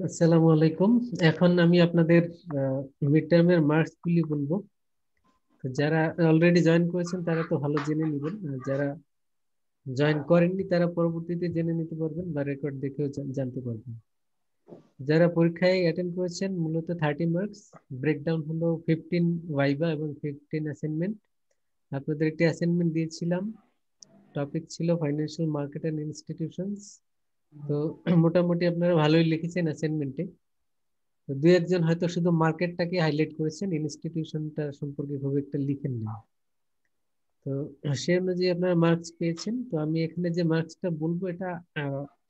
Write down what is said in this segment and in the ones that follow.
আসসালামু আলাইকুম। এখন আমি আপনাদের মিড টার্মের মার্কস গুলি বলবো। তো যারা অলরেডি জয়েন করেছেন তারা তো ভালো জেনে নেবেন, আর যারা জয়েন করেননি তারা পরবর্তীতে জেনে নিতে পারবেন বা রেকর্ড দেখেও জানতে পারবেন। যারা পরীক্ষায় অ্যাটেন্ড করেছেন মূলত 30 মার্কস, ব্রেকডাউন হলো 15 ভাইবা এবং 15 অ্যাসাইনমেন্ট। আপনাদের একটি অ্যাসাইনমেন্ট দিয়েছিলাম, টপিক ছিল ফাইন্যান্সিয়াল মার্কেট অ্যান্ড ইনস্টিটিউশনস। তো মোটামুটি আপনারা ভালোই লিখেছেন অ্যাসাইনমেন্টে। তো দুই একজন হয়তো শুধু মার্কেটটাকে হাইলাইট করেছেন, ইনস্টিটিউশনটা সম্পর্কে খুব একটা লিখেন না। তো সে অনুযায়ী আপনারা মার্কস পেয়েছেন। তো আমি এখানে যে মার্কসটা বলবো এটা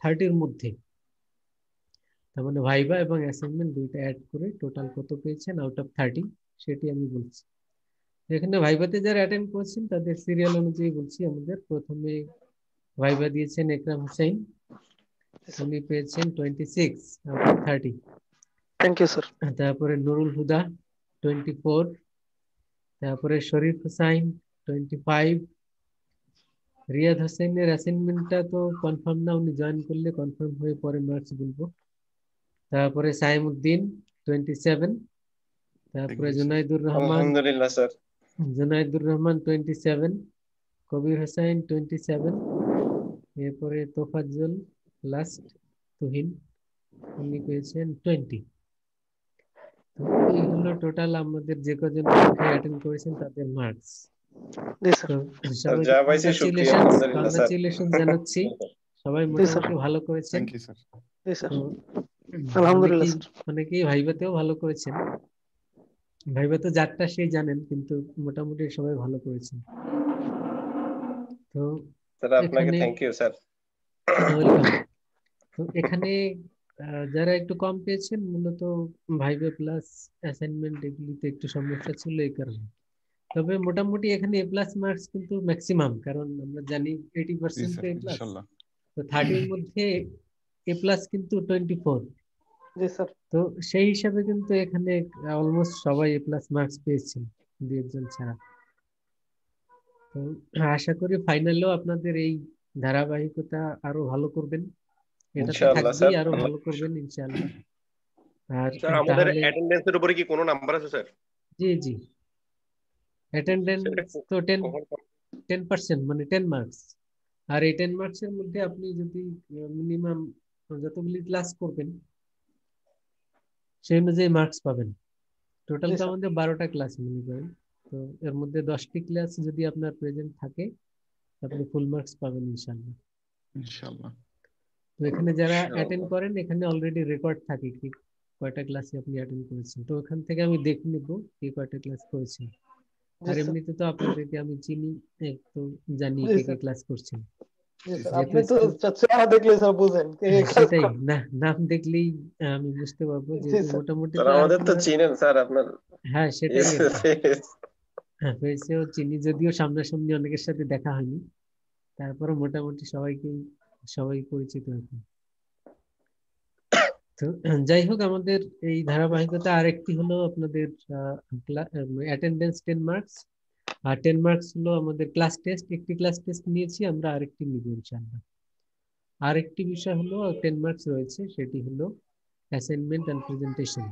30-র মধ্যে, তার মানে ভাইবা এবং অ্যাসাইনমেন্ট দুইটা অ্যাড করে টোটাল কত পেয়েছেন আউট অফ 30 সেটি আমি বলছি। এখানে ভাইভাতে যারা অ্যাটেন্ড করেছেন তাদের সিরিয়াল অনুযায়ী বলছি। আমাদের প্রথমে ভাইবা দিয়েছেন একরাম হোসেন, উনি পেয়েছেন 26 out of 30। Thank you sir. তারপরে নুরুল হুদা 24, তারপরে শরীফ হুসাইন 25। রিয়াদ হোসেনের অ্যাসাইনমেন্টটা তো কনফার্ম না, উনি জয়েন করলে কনফার্ম হয়ে পরে মার্কস বলবো। তারপরে সাইমউদ্দিন 27, তারপরে জুনাইদুর রহমান, আলহামদুলিল্লাহ স্যার। জুনাইদুর রহমান 27, কবির হোসেন 27, এরপরে তোফাজ্জল লাস্ট, তুহিন উনি পেয়েছেন 20। তো এই হলো টোটাল আমাদের যে কজন পরীক্ষায় অ্যাটেন্ড করেছেন তাদের মার্কস। জি স্যার। তো সবাইকে যা পাইছি শুকরিয়া, আলহামদুলিল্লাহ স্যার। কংগ্রাচুলেশন জানাচ্ছি। সবাই মোটামুটি ভালো করেছেন। Thank you sir. জি স্যার। তো আলহামদুলিল্লাহ অনেকেই স্যার। অনেকেই ভাইভাতেও ভালো করেছেন। ভাইভা তো যারটা সেই জানেন, কিন্তু মোটামুটি সবাই ভালো করেছেন। তো স্যার আপনাকে এখানে থ্যাংক ইউ স্যার। ওয়েলকাম। তো এখানে যারা একটু কম পেয়েছেন মূলত ভাইভা প্লাস অ্যাসাইনমেন্ট এগুলিতে একটু সমস্যা ছিল এই কারণে। তবে মোটামুটি এখানে এ প্লাস মার্কস কিন্তু ম্যাক্সিমাম, কারণ আমরা জানি 80% স্যার এ প্লাস। ইনশাআল্লাহ। তো 30-র মধ্যে এ প্লাস কিন্তু 24। জি স্যার। তো সেই হিসাবে কিন্তু এখানে অলমোস্ট সবাই এ প্লাস মার্কস পেয়েছেন, দুই একজন ছাড়া। তো আশা করি ফাইনালেও আপনাদের এই ধারাবাহিকতা আরো ভালো করবেন। এটা তো ইনশাআল্লাহ থাকবেই, স্যার। আরো ভালো করবেন ইনশাআল্লাহ। আর স্যার আমাদের তাহলে অ্যাটেন্ডেন্সের উপরে কি কোনো নাম্বার আছে স্যার? জি জি, অ্যাটেন্ডেন্স সেটা তো 10, কখন? 10% মানে 10 মার্কস। আর এই 10 মার্কসের মধ্যে আপনি যদি মিনিমাম যতগুলি ক্লাস করবেন সেই অনুযায়ী মার্কস পাবেন। টোটাল জি তো স্যার। আমাদের 12টা ক্লাস মনে করেন। তো এর মধ্যে 10টি ক্লাস যদি আপনার প্রেজেন্ট থাকে আপনি ফুল মার্কস পাবেন ইনশাআল্লাহ। ইনশাআল্লাহ। তো এখানে যারা অ্যাটেন্ড ইনশাআল্লাহ। করেন এখানে অলরেডি রেকর্ড থাকে কি কয়টা ক্লাসে আপনি অ্যাটেন্ড করেছেন। তো ওখান থেকে আমি দেখে নিব কি কয়টা ক্লাস করেছেন। জি আর স্যার। এমনিতে তো আপনাদেরকে আমি চিনি, তো জানি জি কে কে স্যার। ক্লাস করছেন। জি স্যার। যেহেতু আপনি তো স্কুল, চেহারা দেখলে স্যার বুঝেন কে কে ক্লাস সেটাই করে। না, নাম দেখলেই আমি বুঝতে পারবো যে জি স্যার। মোটামুটি স্যার তো আর আমাদের তো আপনারা। চিনেন স্যার আপনার। হ্যাঁ সেটাই Yes, আর কি। yes. হ্যাঁ হয়েছেও চিনি, যদিও সামনাসামনি অনেকের সাথে দেখা হয়নি, তারপরে মোটামুটি সবাই পরিচিত এখন। তো যাই হোক, আমাদের এই ধারাবাহিকতা আরেকটি হলো আপনাদের অ্যাটেন্ডেন্স 10 মার্কস, আর 10 মার্কস হলো আমাদের ক্লাস টেস্ট। একটি ক্লাস টেস্ট নিয়েছি আমরা, আরেকটি নিব ইনশাআল্লাহ। আরেকটি বিষয় হলো 10 মার্কস রয়েছে, সেটি হলো অ্যাসাইনমেন্ট এন্ড প্রেজেন্টেশন।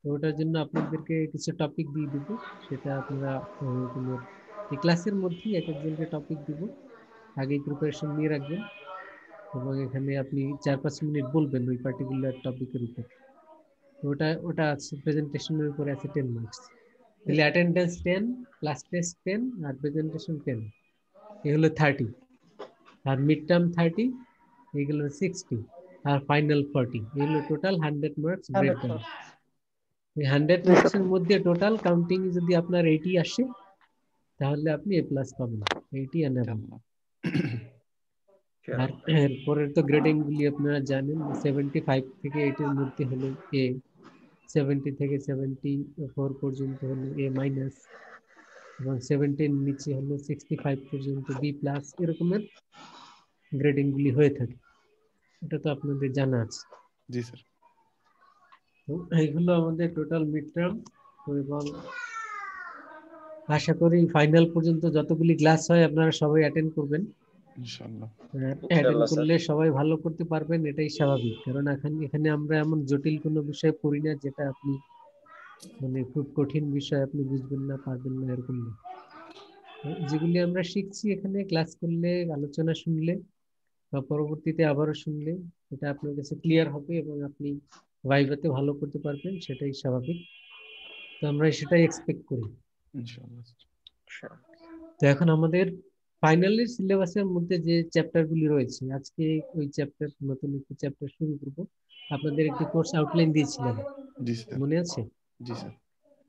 তো ওটার জন্য আপনাদেরকে কিছু টপিক দিয়ে দিব, সেটা আপনারা তোমার এই ক্লাসের মধ্যেই এক একজনকে টপিক দিব, আগেই প্রিপারেশন নিয়ে রাখবেন। এবং এখানে আপনি 4-5 মিনিট বলবেন ওই পার্টিকুলার টপিকের উপর। তো ওটা ওটা আছে প্রেজেন্টেশনের উপরে আছে 10 মার্কস। জি তাহলে স্যার। অ্যাটেন্ডেন্স 10, ক্লাস টেস্ট 10, আর প্রেজেন্টেশন 10, এই হলো 30। আর মিড টার্ম 30, এগুলো 60, আর ফাইনাল 40, এগুলো টোটাল 100 মার্কস 100 ব্রেকডাউন। স্যার। এই 100 জি স্যার। মার্কসের মধ্যে টোটাল কাউন্টিং যদি আপনার 80 আসে তাহলে আপনি এ প্লাস পাবেন, 80 এন্ড অ্যাবাভ। ইনশাআল্লাহ। আর এরপরের তো গ্রেডিং গুলি আপনারা জানেন, 75 থেকে 80-র মধ্যে হলো এ, 70 থেকে 74 পর্যন্ত হলো এ মাইনাস, এবং 70-র নিচে হলো 65 পর্যন্ত বি প্লাস, এরকমের গ্রেডিং গুলি হয়ে থাকে। এটা তো আপনাদের জানা আছে। জি স্যার। তো এইগুলো আমাদের টোটাল মিড টার্ম। এবং আশা করি ফাইনাল পর্যন্ত যতগুলি ক্লাস হয় আপনারা সবাই অ্যাটেন্ড করবেন। ইনশাআল্লাহ। অ্যাটেন্ড ইনশাআল্লাহ স্যার। করলে সবাই ভালো করতে পারবেন, এটাই স্বাভাবিক। কারণ এখানে আমরা এমন জটিল কোনো বিষয় পড়ি না যেটা আপনি মানে খুব কঠিন বিষয় আপনি বুঝবেন না, পারবেন না, এরকম না। যেগুলি আমরা শিখছি এখানে ক্লাস করলে, আলোচনা শুনলে বা পরবর্তীতে আবারও শুনলে এটা আপনার কাছে ক্লিয়ার হবে এবং আপনি ভাইভাতে ভালো করতে পারবেন, সেটাই স্বাভাবিক। তো আমরা সেটাই এক্সপেক্ট করি। ইনশাআল্লাহ। তো এখন আমাদের ফাইনালের সিলেবাসের মধ্যে যে চ্যাপ্টারগুলি রয়েছে, আজকে ওই চ্যাপ্টার, নতুন একটি চ্যাপ্টার শুরু করব। আপনাদের একটি কোর্স আউটলাইন দিয়েছিলাম, জি স্যার। মনে আছে? জি স্যার।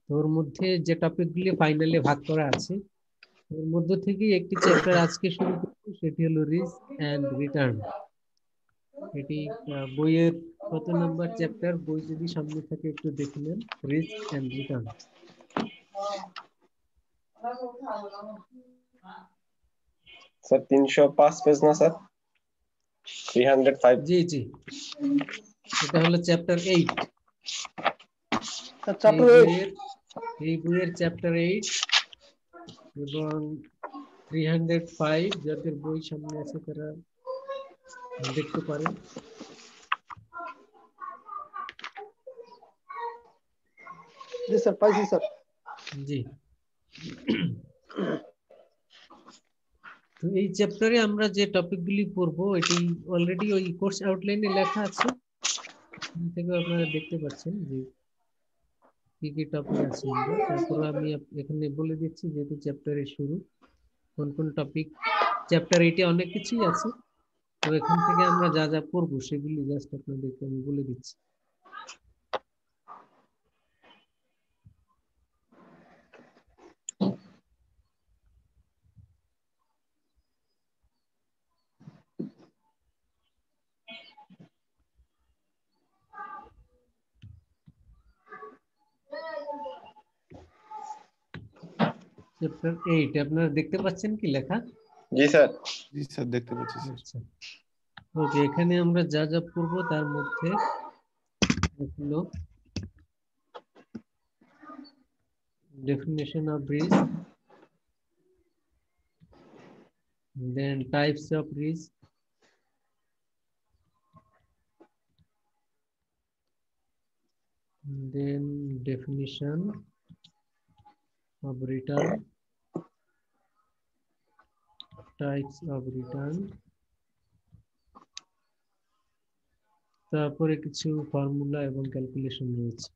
তো ওর মধ্যে যে টপিকগুলি ফাইনালে ভাগ করা আছে, ওর মধ্য থেকে একটি চ্যাপ্টার আজকে শুরু করব, সেটি হলো রিস্ক এন্ড রিটার্ন। এটি বইয়ের কত নাম্বার চ্যাপ্টার? বই যদি সামনে থাকে একটু দেখে নেন। Risk and return. Sir 305 page না স্যার? 305। জি জি, এটা হলো চ্যাপ্টার 8। চ্যাপ্টার এই বইয়ের চ্যাপ্টার 8 এবং 305 যাদের বই সামনে আছে তারা দেখতে পারেন। জি স্যার, পাইছি স্যার। জি, তো এই চ্যাপ্টারে আমরা যে টপিকগুলি পড়বো এটি অলরেডি ওই কোর্স আউটলাইনে লেখা আছে, এখান থেকে আপনারা দেখতে পাচ্ছেন যে কি কি টপিক আছে। আমরা তারপর আমি এখানে বলে দিচ্ছি, যেহেতু চ্যাপ্টারের শুরু, কোন কোন টপিক। চ্যাপ্টার 8-এ অনেক কিছুই আছে, তো এখান থেকে আমরা যা যা পড়বো সেগুলি জাস্ট আপনাদেরকে আমি বলে দিচ্ছি। চ্যাপ্টার 8 আপনারা দেখতে পাচ্ছেন কি লেখা? জি স্যার। জি স্যার, দেখতে পাচ্ছি স্যার। আচ্ছা, ওকে। এখানে আমরা যা যা পড়বো তার মধ্যে হলো definition of risk, then types of risk, then definition of return, types of return, তারপরে কিছু ফর্মুলা এবং ক্যালকুলেশন রয়েছে।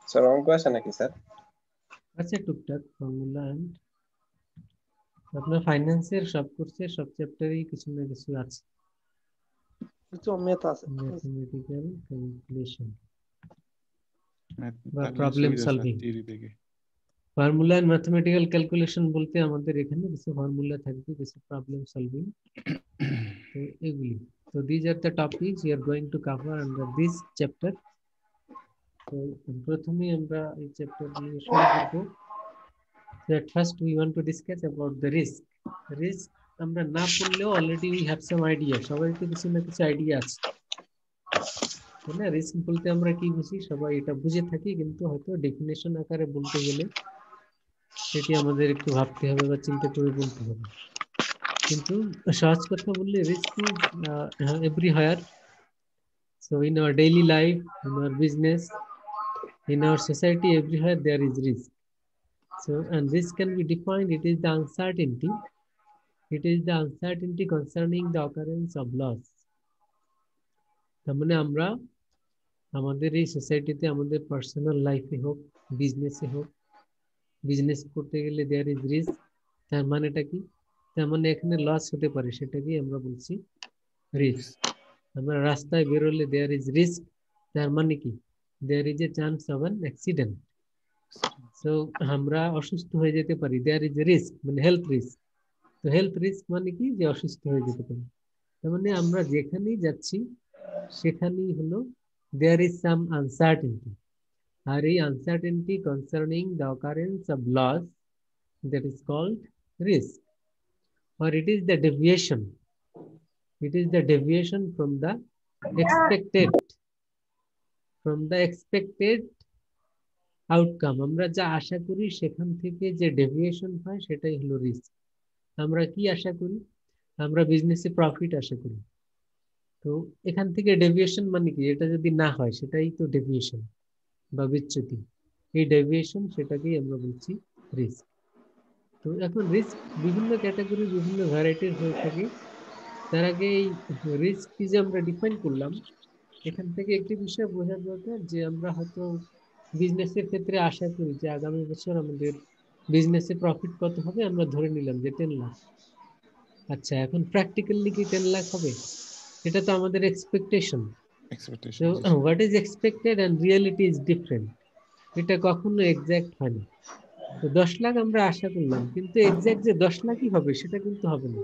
স্যার অঙ্ক আছে নাকি স্যার? আচ্ছা, টুকটাক ফর্মুলা এন্ড আপনার ফাইন্যান্সের সব কোর্সে সব চ্যাপ্টারেই কিছু না কিছু আছে। কিছু মেথ আছে। ম্যাথমেটিক্যাল ক্যালকুলেশন বা তাহলে প্রবলেম সুবিধা স্যার সলভিং। থিওরি থেকে। ফর্মুলা এন্ড ম্যাথমেটিক্যাল ক্যালকুলেশন বলতে আমাদের এখানে কিছু ফর্মুলা থাকবে, কিছু প্রবলেম সলভিং, তো এগুলি। তো these are the topics we are going to cover under this chapter. তো প্রথমে আমরা এই চ্যাপ্টার নিয়ে শুরু করব। At first we want to discuss about the risk. Risk আমরা না পড়লেও already we have some idea, সবাই তো কিছু না কিছু আইডিয়া আছে, তাই না? রিস্ক বলতে আমরা কি বুঝি সবাই এটা বুঝে থাকি, কিন্তু হয়তো ডেফিনেশন আকারে বলতে গেলে সেটি আমাদের একটু ভাবতে হবে বা চিন্তা করে বলতে হবে। কিন্তু সহজ কথা বললে risk is everywhere. So in our daily life, in our business, in our society, everywhere there is risk. So, and risk can be defined, it is the uncertainty. It is the uncertainty concerning the occurrence of loss. তার মানে আমরা আমাদের এই সোসাইটিতে, আমাদের personal লাইফে হোক, বিজনেসে হোক, বিজনেস করতে গেলে দেয়ার ইজ রিস্ক। তার মানেটা কি? তার মানে এখানে লস হতে পারে, সেটাকেই আমরা বলছি রিস্ক। আমরা রাস্তায় বেরোলে দেয়ার ইজ রিস্ক, তার মানে কি? There is a chance of an accident. So আমরা অসুস্থ হয়ে যেতে পারি, দেয়ার ইজ এ রিস্ক, মানে হেলথ রিস্ক। তো হেলথ রিস্ক মানে কি? যে অসুস্থ হয়ে যেতে পারি। তার মানে আমরা যেখানেই যাচ্ছি সেখানেই হলো দেয়ার ইজ সাম আনসার্টেনটি। আর এই uncertainty concerning the occurrence of loss, that is called risk, or it is the deviation. It is the deviation from the expected, outcome. আমরা যা আশা করি সেখান থেকে যে ডেভিয়েশন হয় সেটাই হলো রিস্ক। আমরা কি আশা করি? আমরা বিজনেসে প্রফিট আশা করি। তো এখান থেকে ডেভিয়েশন মানে কি? এটা যদি না হয় সেটাই তো ডেভিয়েশন বা বিচ্যুতি। এই ডেভিয়েশন সেটাকেই আমরা বলছি রিস্ক। তো এখন রিস্ক বিভিন্ন ক্যাটাগরি বিভিন্ন ভ্যারাইটির হয়ে থাকে। তার আগে এই রিস্ক কি যে আমরা ডিফাইন করলাম, এখান থেকে একটি বিষয় বোঝা দরকার যে আমরা হয়তো বিজনেসের ক্ষেত্রে আশা করি যে আগামী বছর আমাদের বিজনেসে প্রফিট কত হবে, আমরা ধরে নিলাম যে 10 লাখ। আচ্ছা, এখন প্র্যাকটিক্যালি কি 10 লাখ হবে? এটা তো আমাদের এক্সপেকটেশন। এক্সপেকটেশন। তো জি sir. What is expected and reality is different. এটা কখনো এক্সাক্ট হয় না। তো 10 লাখ আমরা আশা করলাম, কিন্তু এক্সাক্ট যে 10 লাখই হবে সেটা কিন্তু হবে না।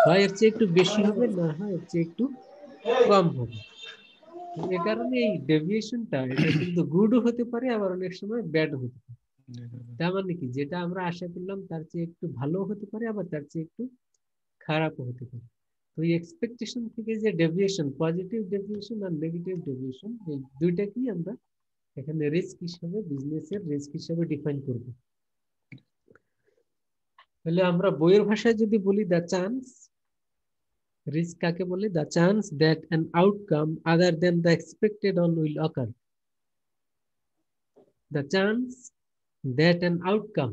হয় এর চেয়ে একটু বেশি হবে, না হয় এর চেয়ে একটু কম হবে। তো এ কারণে এই ডেভিয়েশনটা এটা কিন্তু গুডও হতে পারে, আবার অনেক সময় ব্যাড হতে পারে। জি স্যার। তার মানে কি, যেটা আমরা আশা করলাম তার চেয়ে একটু ভালো হতে পারে, আবার তার চেয়ে একটু খারাপও হতে পারে। তো এই এক্সপেকটেশন থেকে যে ডেভিয়েশন, পজিটিভ ডেভিয়েশন আর নেগেটিভ ডেভিয়েশন, এই দুইটাকেই আমরা এখানে রিস্ক হিসাবে, বিজনেসের রিস্ক হিসাবে ডিফাইন করব। তাহলে আমরা বইয়ের ভাষায় যদি বলি দ্য চান্স, রিস্ক কাকে বলে? The chance that an outcome other than the expected one will occur. The chance that an outcome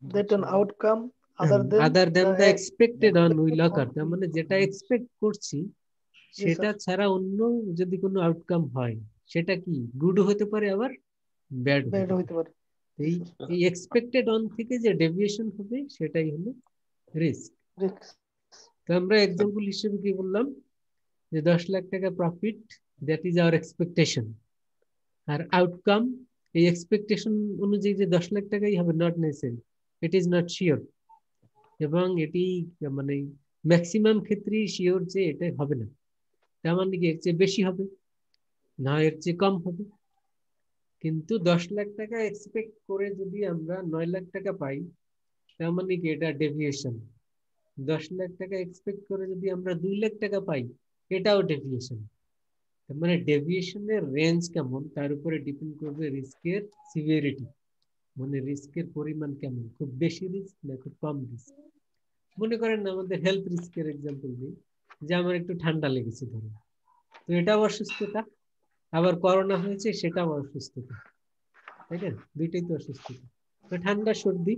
That an outcome other than other than the the expected one will expected occur. on তার মানে যেটা expect করছি জি সেটা sir ছাড়া অন্য যদি কোনো outcome হয়, সেটা কি গুড হতে পারে, আবার ব্যাড ব্যাড হতে হইতে পারে। পারে জি এই স্যার এই এক্সপেক্টেড অন থেকে যে ডেভিয়েশন হবে সেটাই হলো রিস্ক। রিস্ক তো আমরা স্যার। এক্সাম্পল হিসেবে কি বললাম যে 10 লাখ টাকা profit, that is our expectation. আর আউটকাম এই এক্সপেকটেশন অনুযায়ী যে 10 লাখ টাকাই হবে, not necessary, it is not sure. এবং এটি মানে ম্যাক্সিমাম ক্ষেত্রেই শিওর যে এটা হবে না। তার মানে কি, এর চেয়ে বেশি হবে, না এর চেয়ে কম হবে। কিন্তু 10 লাখ টাকা এক্সপেক্ট করে যদি আমরা 9 লাখ টাকা পাই, তার মানে কি এটা ডেভিয়েশন। 10 লাখ টাকা এক্সপেক্ট করে যদি আমরা 2 লাখ টাকা পাই, এটাও ডেভিয়েশন। তার মানে ডেভিয়েশনের রেঞ্জ কেমন তার উপরে ডিপেন্ড করবে রিস্কের সিভিয়ারিটি, মানে রিস্কের পরিমাণ কেমন, খুব বেশি রিস্ক না খুব কম রিস্ক। মনে করেন না, আমাদের হেলথ রিস্কের এক্সাম্পল দিই, যে আমার একটু ঠান্ডা লেগেছে ধরুন, তো এটাও অসুস্থতা, আবার করোনা হয়েছে সেটাও অসুস্থতা, তাই না? দুইটাই তো অসুস্থতা। তো ঠান্ডা সর্দি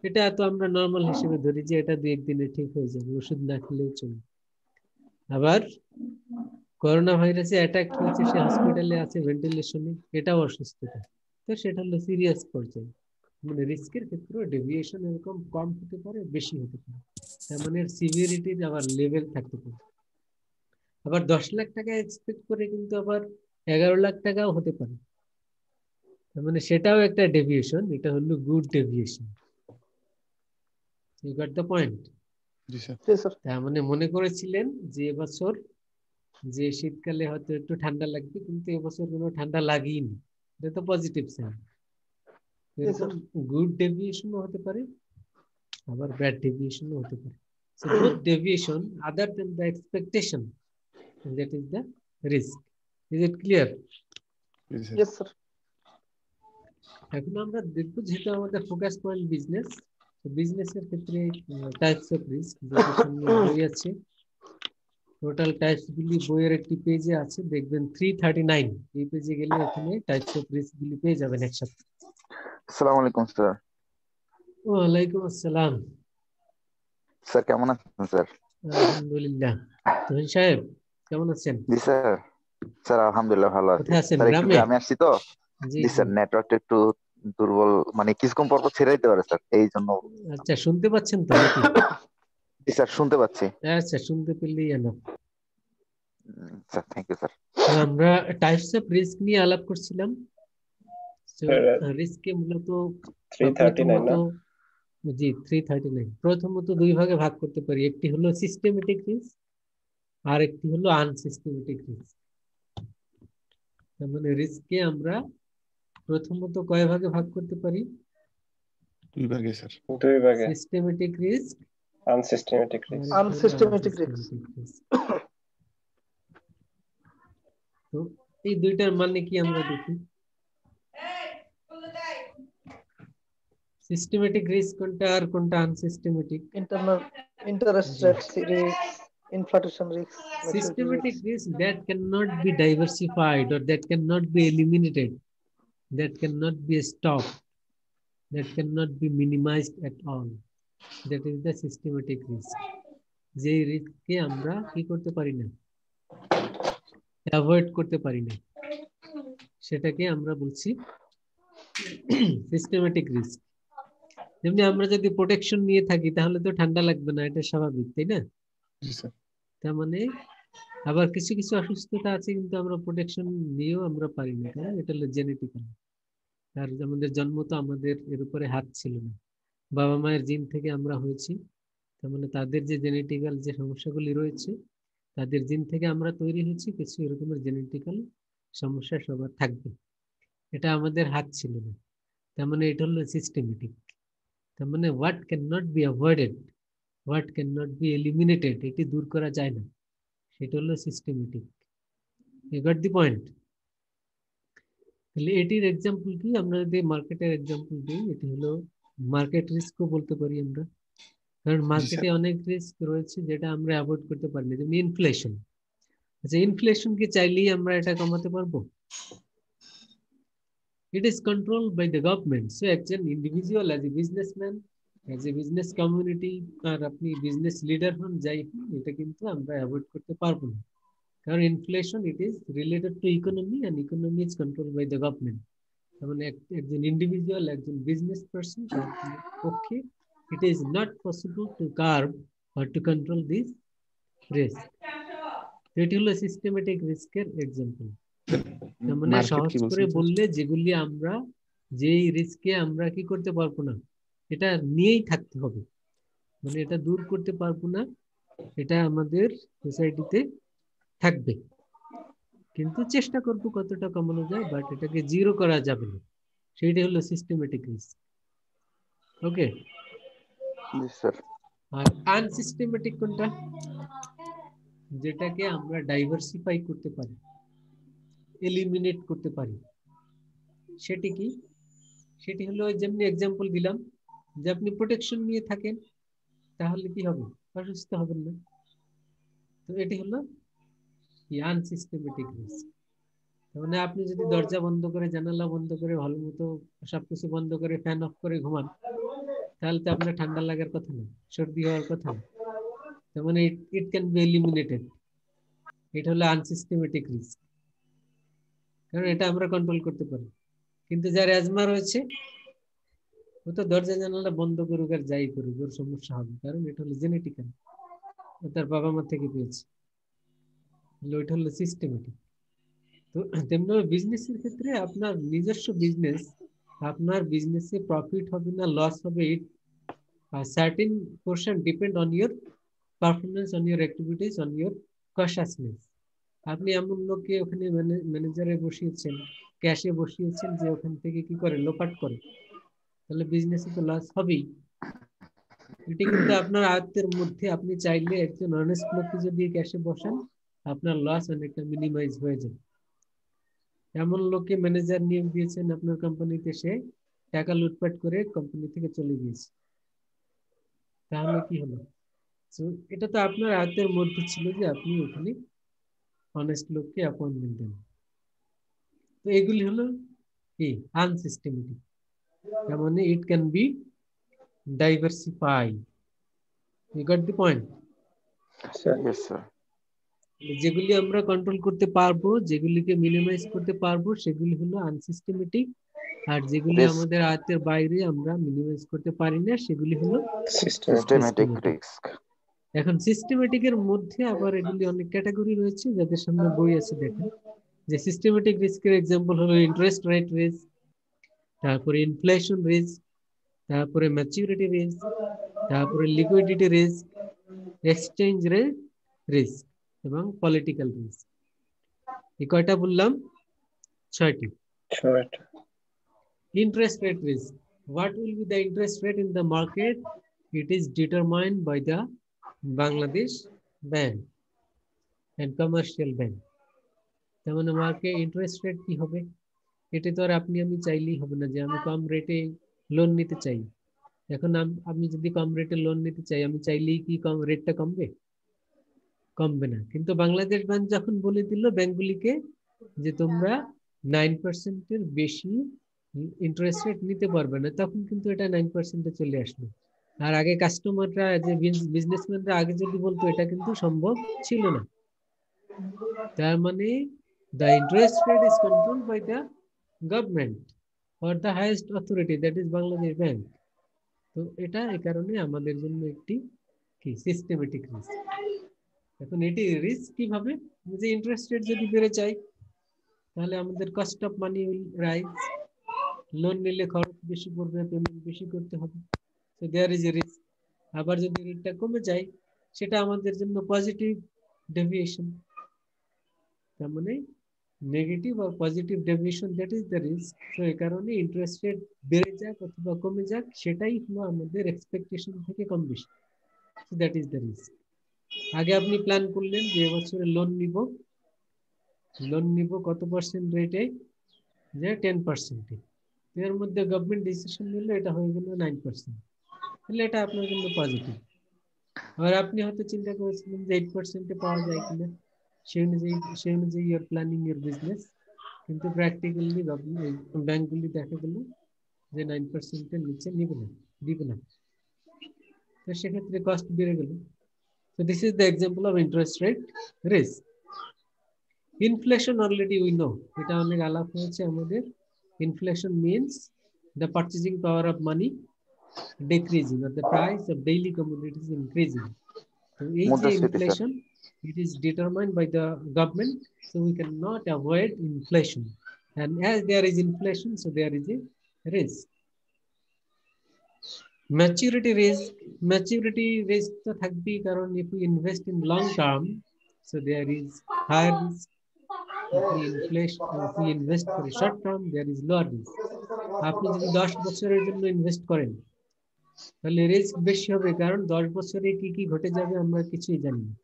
এটা তো আমরা নর্মাল হিসেবে ধরি যে এটা 2-1 দিনে ঠিক হয়ে যাবে, ওষুধ না খেলেও চলবে। আবার করোনা ভাইরাসে অ্যাটাক হয়েছে, সে হসপিটালে আছে ভেন্টিলেশনে, এটাও অসুস্থতা। তো সেটা হলো সিরিয়াস পর্যায়ে। মানে রিস্কের ক্ষেত্রে ডেভিয়েশন এরকম কম হতে পারে, বেশি হতে পারে। তার মানে সিভিয়ারিটির আবার লেভেল থাকতে পারে। আবার 10 লাখ টাকা এক্সপেক্ট করে কিন্তু আবার 11 লাখ টাকাও হতে পারে। তার মানে সেটাও একটা ডেভিয়েশন, এটা হলো good deviation. You got the point? জি স্যার। জি স্যার তার মানে মনে করেছিলেন যে এবছর যে শীতকালে হয়তো একটু ঠান্ডা লাগবে, কিন্তু এবছর কোনো ঠান্ডা লাগেনি, এটা তো পজিটিভ সাইন। জি এরকম স্যার গুড ডেভিয়েশনও হতে পারে, আবার ব্যাড ডেভিয়েশনও হতে পারে। So both deviation other than the expectation, that is the risk. Is it clear? G sir. Yes sir এখন আমরা দেখবো, যেহেতু আমাদের ফোকাস পয়েন্ট বিজনেস, তো বিজনেসের ক্ষেত্রে টাইপস অফ রিস্ক, যেটা সামনে বই আছে, টোটাল টাইপস গুলি বইয়ের একটি পেজে আছে, দেখবেন 339, এই পেজে গেলে এখানে টাইপস অফ রিস্ক গুলি পেয়ে যাবেন একসাথে। আসসালামু আলাইকুম স্যার। ওয়ালাইকুম আসসালাম। স্যার কেমন আছেন স্যার? আলহামদুলিল্লাহ। তুহিন সাহেব কেমন আছেন? জি স্যার। স্যার আলহামদুলিল্লাহ ভালো আছি কোথায় আছেন, স্যার। একটু গ্রামে? গ্রামে আসছি তো। জি জি জি। স্যার, নেটওয়ার্কটা একটু দুর্বল, মানে কিছুক্ষণ পর পর ছেড়ে দিতে পারে স্যার, এই জন্য। আচ্ছা, শুনতে পাচ্ছেন তো নাকি? জি স্যার শুনতে পাচ্ছি। আচ্ছা, শুনতে পেলেই enough. Sir thank you sir. তো আমরা টাইপস অফ রিস্ক নিয়ে আলাপ করছিলাম। তো রিস্ককে মূলত 339 প্রথমত, না? জি 339, প্রথমত দুই ভাগে ভাগ করতে পারি, একটি হলো সিস্টেমেটিক রিস্ক আর একটি হলো আনসিস্টেমেটিক রিস্ক। তার মানে রিস্ককে আমরা প্রথমত কয় ভাগে ভাগ করতে পারি? 2 ভাগে স্যার। 2 ভাগে, সিস্টেমেটিক রিস্ক আনসিস্টেমেটিক আর রিস্ক। আনসিস্টেমেটিক রিস্ক তো এই দুইটার মানে কি আমরা দেখি। সিস্টেমেটিক রিস্ক কোনটা আর কোনটা আনসিস্টেমেটিক? Internal interest G. rate risk, inflation risk, maturity Systematic risk. risk that cannot be diversified or that cannot be eliminated, that cannot be stopped, that cannot be minimized at all. That is the systematic risk. যে রিস্ককে আমরা কি করতে পারি না, avoid করতে পারি না, সেটাকে আমরা বলছি সিস্টেমেটিক রিস্ক। যেমনি আমরা যদি প্রোটেকশন নিয়ে থাকি তাহলে তো ঠান্ডা লাগবে না, এটা স্বাভাবিক, তাই না? জি স্যার। তার মানে আবার কিছু কিছু অসুস্থতা আছে কিন্তু আমরা প্রোটেকশন নিয়েও আমরা পারি না, কারণ এটা হলো জেনেটিক্যাল। আর আমাদের জন্ম তো আমাদের এর উপরে হাত ছিল না, বাবা মায়ের জিন থেকে আমরা হয়েছি। তার মানে তাদের যে জেনেটিক্যাল যে সমস্যাগুলি রয়েছে, তাদের জিন থেকে আমরা তৈরি হয়েছি, কিছু এরকমের জেনেটিক্যাল সমস্যা সবার থাকবে, এটা আমাদের হাত ছিল না। তার মানে এটা হলো সিস্টেমেটিক। তার মানে what can not be avoided, what can not be eliminated, এটি দূর করা যায় না, সেটা হলো systematic. You got the point? তাহলে এটির এক্সাম্পল কি? আমরা যদি মার্কেটের এক্সাম্পল দিই, এটি হলো মার্কেট রিস্কও বলতে পারি আমরা, কারণ মার্কেটে অনেক রিস্ক রয়েছে যেটা আমরা অ্যাভয়েড করতে পারি না, যেমন ইনফ্লেশন। আচ্ছা, ইনফ্লেশন কি চাইলেই আমরা এটা কমাতে পারবো? It is controlled by the government. So একজন individual as a businessman, as a business community, আর আপনি বিজনেস লিডার হন, যাই হন, এটা কিন্তু আমরা অ্যাভয়েড করতে পারবো না, কারণ inflation it is related to economy and economy is control by the government. তার মানে একজন ইন্ডিভিজুয়াল, একজন বিজনেস পার্সন, তার পক্ষে it is not possible to curb or to control this risk. এটি হলো সিস্টেমেটিক রিস্কের এক্সাম্পল। তার মানে সহজ করে বললে, যেগুলি আমরা, যেই রিস্কে আমরা কি করতে পারবো না, এটা নিয়েই থাকতে হবে, মানে এটা দূর করতে পারবো না, এটা আমাদের সোসাইটিতে থাকবে, কিন্তু চেষ্টা করবো কতটা কমানো যায়, বাট এটাকে জিরো করা যাবে না, সেইটাই হলো সিস্টেমেটিক রিস্ক। ওকে? জি স্যার। আর আনসিস্টেমেটিক কোনটা? যেটাকে আমরা ডাইভার্সিফাই করতে পারি, এলিমিনেট করতে পারি, সেটি কি? সেটি হলো যেমনি এক্সাম্পল দিলাম, যে আপনি প্রোটেকশন নিয়ে থাকেন, তাহলে কি হবে? অসুস্থ হবেন না। তো এটি হলো আনসিস্টেমেটিক রিস্ক। মানে আপনি যদি দরজা বন্ধ করে, জানালা বন্ধ করে, ভালো মতো সবকিছু বন্ধ করে, ফ্যান অফ করে ঘুমান, তাহলে তো আপনার ঠান্ডা লাগার কথা না, সর্দি হওয়ার কথা না। তার মানে ইট ক্যান বি এলিমিনেটেড। এটা হলো আনসিস্টেমেটিক রিস্ক, কারণ এটা আমরা কন্ট্রোল করতে পারি। কিন্তু যার অ্যাজমা রয়েছে, ও তো দরজা জানালা বন্ধ করুক আর যাই করুক, ওর সমস্যা হবে, কারণ এটা হলো জেনেটিক্যাল, তার বাবা মা থেকে পেয়েছে। ওইটা হলো সিস্টেমেটিক। তো তেমনি বিজনেসের ক্ষেত্রে আপনার নিজস্ব বিজনেস, আপনার বিজনেসে প্রফিট হবে না লস হবে, it certain portion depend on your performance, on your activities, on your consciousness. আপনি এমন লোককে ওখানে ম্যানেজারে বসিয়েছেন, ক্যাশে বসিয়েছেন, যে ওখান থেকে কি করে, লোপাট করে, তাহলে বিজনেসে তো লস হবেই। এটি কিন্তু আপনার আয়ত্তের মধ্যে। আপনি চাইলে একজন অনেস্ট লোককে যদি ক্যাশে বসান, আপনার লস অনেকটা মিনিমাইজ হয়ে যাবে। এমন লোককে ম্যানেজার নিয়োগ দিয়েছেন আপনার কোম্পানিতে, সে টাকা লুটপাট করে কোম্পানি থেকে চলে গিয়েছে, তাহলে কি হলো? এটা তো আপনার আয়ত্তের মধ্যে ছিল যে আপনি ওখানে অনেস্ট লোককে অ্যাপয়েন্টমেন্ট দেন। তো এগুলি হলো কি আনসিস্টেমেটিক। তার মানে it can be diversify. You got the point? Yes sir. যেগুলি আমরা কন্ট্রোল করতে পারবো, যেগুলিকে মিনিমাইজ করতে পারবো, সেগুলি হলো আনসিস্টেমেটিক। আর যেগুলি আমাদের আয়ত্তের বাইরে, আমরা মিনিমাইজ করতে পারি না, সেগুলি হলো সিস্টেমেটিক রিস্ক। এখন সিস্টেমেটিক এর মধ্যে আবার এগুলি অনেক ক্যাটাগরি রয়েছে, যাদের সামনে বই আছে, দেখেন যে সিস্টেমেটিক রিস্কের এক্সাম্পল হলো ইন্টারেস্ট রেট রিস্ক, তারপরে ইনফ্লেশন রিস্ক, তারপরে ম্যাচুরিটি রিস্ক, তারপরে liquidity risk, exchange rate risk এবং পলিটিক্যাল রিস্ক। এই কয়টা বললাম? 6টি। Interest rate risk. What will be the interest rate in the market? It is determined by the Bangladesh Bank and Commercial Bank. তার মানে market interest rate কি হবে? এটা তো আর আপনি আমি চাইলেই হবে না যে আমি কম রেটে লোন নিতে চাই, এখন আমি যদি কম রেটে লোন নিতে চাই, আমি চাইলেই কি কম রেটটা কমবে? কমবে না। কিন্তু বাংলাদেশ ব্যাংক যখন বলে দিল ব্যাংকগুলিকে যে তোমরা 9%-এর বেশি ইন্টারেস্ট রেট নিতে পারবে না, তখন কিন্তু এটা 9%-এ চলে আসলো। আর আগে কাস্টমাররা, যে বিজনেসম্যানরা আগে যদি বলতো, এটা কিন্তু সম্ভব ছিল না। তার মানে the interest rate is controlled by the government or the highest authority, that is Bangladesh Bank. তো এটা এই কারণে আমাদের জন্য একটি কি সিস্টেমেটিক রিস্ক। এখন এটি রিস্ক কিভাবে? যে ইন্টারেস্ট রেট যদি বেড়ে যায় তাহলে আমাদের cost of money will rise, loan নিলে খরচ বেশি পড়বে, পেমেন্ট বেশি করতে হবে, so there is a risk. আবার যদি রেটটা কমে যায় সেটা আমাদের জন্য পজিটিভ ডেভিয়েশন। তার মানে নেগেটিভ আর positive deviation, that is the risk. তো এই কারণে ইন্টারেস্ট রেট বেড়ে যাক অথবা কমে যাক, সেটাই হলো আমাদের এক্সপেকটেশন থেকে কম বেশি, so that is the risk. আগে আপনি প্ল্যান করলেন যে এবছরে লোন নিব কত পার্সেন্ট রেটে? যে 10%। এর মধ্যে গভর্নমেন্ট ডিসিশন নিল এটা হয়ে গেল 9%, তাহলে এটা আপনার জন্য পজিটিভ। আর আপনি হয়তো চিন্তা করেছিলেন যে 8%-এ পাওয়া যায় কিনা, সেই অনুযায়ী ইউর প্ল্যানিং ইউর বিজনেস, কিন্তু প্র্যাকটিক্যালি ব্যাংকগুলি দেখা গেল যে 9%-এর নিচে দিবে না, তো সেক্ষেত্রে কস্ট বেড়ে গেল। So this is the example of interest rate risk. Inflation already we know, এটা অনেক আলাপ হয়েছে আমাদের। Inflation means the purchasing power of money decreasing or the price of daily commodities increasing. So এই যে inflation, it is determined by the government, so we cannot avoid inflation. And as there is inflation, so there is a risk. Maturity risk তো থাকবেই, কারণ if we invest in long term, so there is higher risk. If we invest for a short term, there is lower risk. আপনি যদি 10 বছরের জন্য invest করেন তাহলে risk বেশি হবে, কারণ 10 বছরে কি কি ঘটে যাবে আমরা কিছুই জানি না।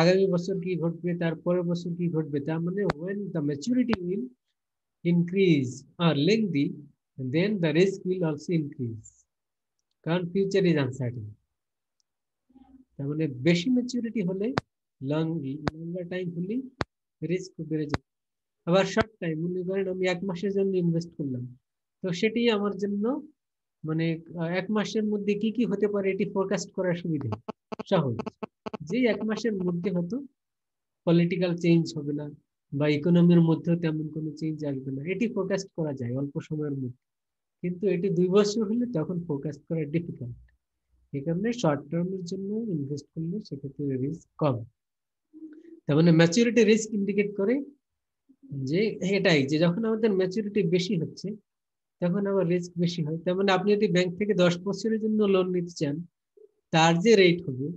আগামী বছর কি ঘটবে, তারপরের বছর কি ঘটবে, তার মানে when the maturity will increase or lengthy, then the risk will also increase, কারণ ফিউচার ইজ আনসার্টেন। তার মানে বেশি ম্যাচুরিটি হলে, লঙ্গার টাইম হলে রিস্ক বেড়ে যায়। আবার শর্ট টাইম, মনে করেন আমি 1 মাসের জন্য ইনভেস্ট করলাম, তো সেটি আমার জন্য মানে 1 মাসের মধ্যে কি কি হতে পারে এটি ফোরকাস্ট করার সুবিধা সহজ। যে 1 মাসের মধ্যে হয়তো পলিটিক্যাল চেঞ্জ হবে না বা ইকোনমির মধ্যেও তেমন কোনো চেঞ্জ আসবে না, এটি ফোরকাস্ট করা যায় অল্প সময়ের মধ্যে। কিন্তু এটি 2 বছর হলে তখন ফোরকাস্ট করা ডিফিকাল্ট। এই কারণে শর্ট টার্মের জন্য ইনভেস্ট করলে সেক্ষেত্রে রিস্ক কম। তার মানে ম্যাচুরিটি রিস্ক ইন্ডিকেট করে যে এটাই, যে যখন আমাদের ম্যাচুরিটি বেশি হচ্ছে তখন আবার রিস্ক বেশি হয়। তার মানে আপনি যদি ব্যাংক থেকে 10 বছরের জন্য লোন নিতে চান, তার যে রেট হবে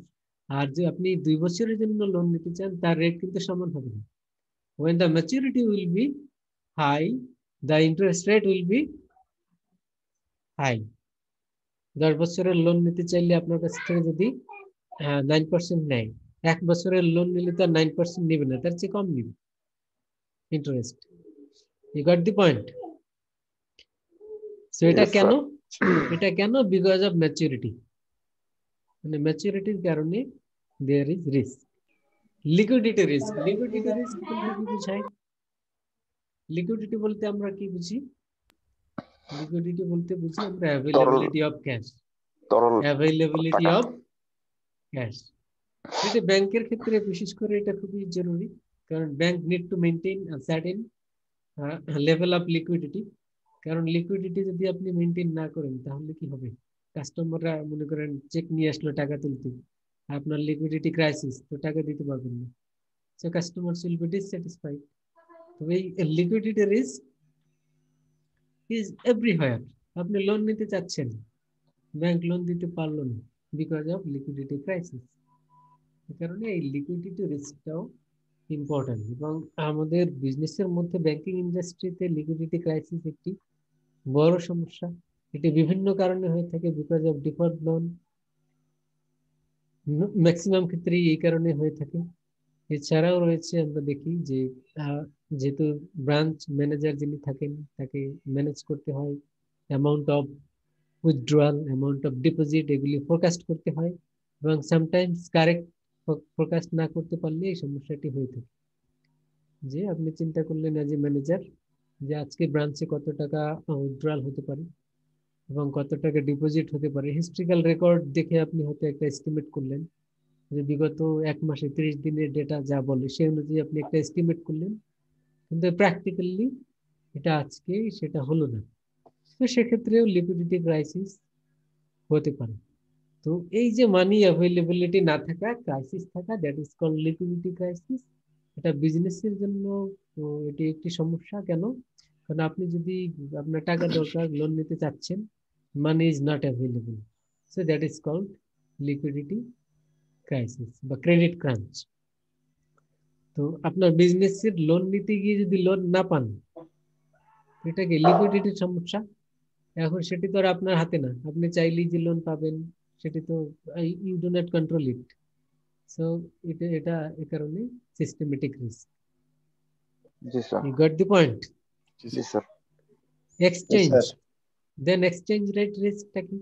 আর যে আপনি 2 বছরের জন্য লোন নিতে চান, তার রেট কিন্তু সমান হবে না। when the maturity will be high, the interest rate will be high. 10 বছরের লোন নিতে চাইলে আপনার কাছ থেকে যদি 9% নেয়, 1 বছরের লোন নিলে তো 9% নেবে না, তার চেয়ে কম নেবে interest. You got the point? So এটা কেন? এটা কেন? Because of maturity. মানে ম্যাচুরিটির কারণে there is risk. Liquidity risk বলতে কি বোঝায়? লিকুইডিটি বলতে আমরা কি বুঝি? লিকুইডিটি বলতে বুঝি আমরা availability of cash. Availability of cash. এটা ব্যাংকের ক্ষেত্রে বিশেষ করে এটা খুবই জরুরি, কারণ bank need to maintain a certain level of liquidity. কারণ লিকুইডিটি যদি আপনি মেইনটেইন না করেন তাহলে কি হবে? কাস্টমাররা মনে করেন চেক নিয়ে আসলো টাকা তুলতে, আপনার লিকুইডিটি ক্রাইসিস, তো টাকা দিতে পারবেন না, সো কাস্টমারস উইল বি ডিসস্যাটিসফাইড। তো এই লিকুইডিটি রিস্ক ইজ এভরিহোয়ার। আপনি লোন নিতে চাচ্ছেন, ব্যাংক লোন দিতে পারলো না বিকজ অফ লিকুইডিটি ক্রাইসিস। এই কারণে এই লিকুইডিটি রিস্কটাও ইম্পর্টেন্ট। এবং আমাদের বিজনেসের মধ্যে ব্যাংকিং ইন্ডাস্ট্রিতে লিকুইডিটি ক্রাইসিস একটি বড় সমস্যা। এটি বিভিন্ন কারণে হয়ে থাকে, because of default loan, maximum ক্ষেত্রেই এই কারণে হয়ে থাকে। এছাড়াও রয়েছে আমরা দেখি যে যেহেতু ব্রাঞ্চ ম্যানেজার যিনি থাকেন তাকে ম্যানেজ করতে হয় amount of withdrawal, amount of deposit, এগুলি ফোরকাস্ট করতে হয় এবং সামটাইমস কারেক্ট ফোরকাস্ট না করতে পারলে এই সমস্যাটি হয়ে থাকে। যে আপনি চিন্তা করলেন এজ এ ম্যানেজার যে আজকে ব্রাঞ্চে কত টাকা উইথড্রয়াল হতে পারে এবং কত টাকা ডিপোজিট হতে পারে, হিস্ট্রিক্যাল রেকর্ড দেখে আপনি হয়তো একটা এস্টিমেট করলেন যে বিগত 1 মাসে 30 দিনের ডেটা যা বলে সেই অনুযায়ী আপনি একটা এস্টিমেট করলেন, কিন্তু প্র্যাকটিক্যালি এটা আজকে সেটা হলো না। তো সেক্ষেত্রেও লিকুইডিটি ক্রাইসিস হতে পারে। তো এই যে মানি অ্যাভেলেবিলিটি না থাকা, ক্রাইসিস থাকা, that is called liquidity crisis. এটা বিজনেসের জন্য এটি একটি সমস্যা। কেন? কারণ আপনি যদি আপনার টাকা দরকার, লোন নিতে চাচ্ছেন, money is not available, so that is called liquidity crisis বা ক্রেডিট ক্রাঞ্চ। তো আপনার বিজনেসের লোন নিতে গিয়ে যদি লোন না পান, এটা কি লিকুইডিটির সমস্যা? এখন সেটি তো আর আপনার হাতে না, আপনি চাইলেই যে লোন পাবেন সেটি তো you do not control it. So এটা এটা এই কারণে সিস্টেমেটিক রিস্ক। জি sir. You got the point? জি sir. Exchange. Yes, sir. Then exchange rate risk টা কি?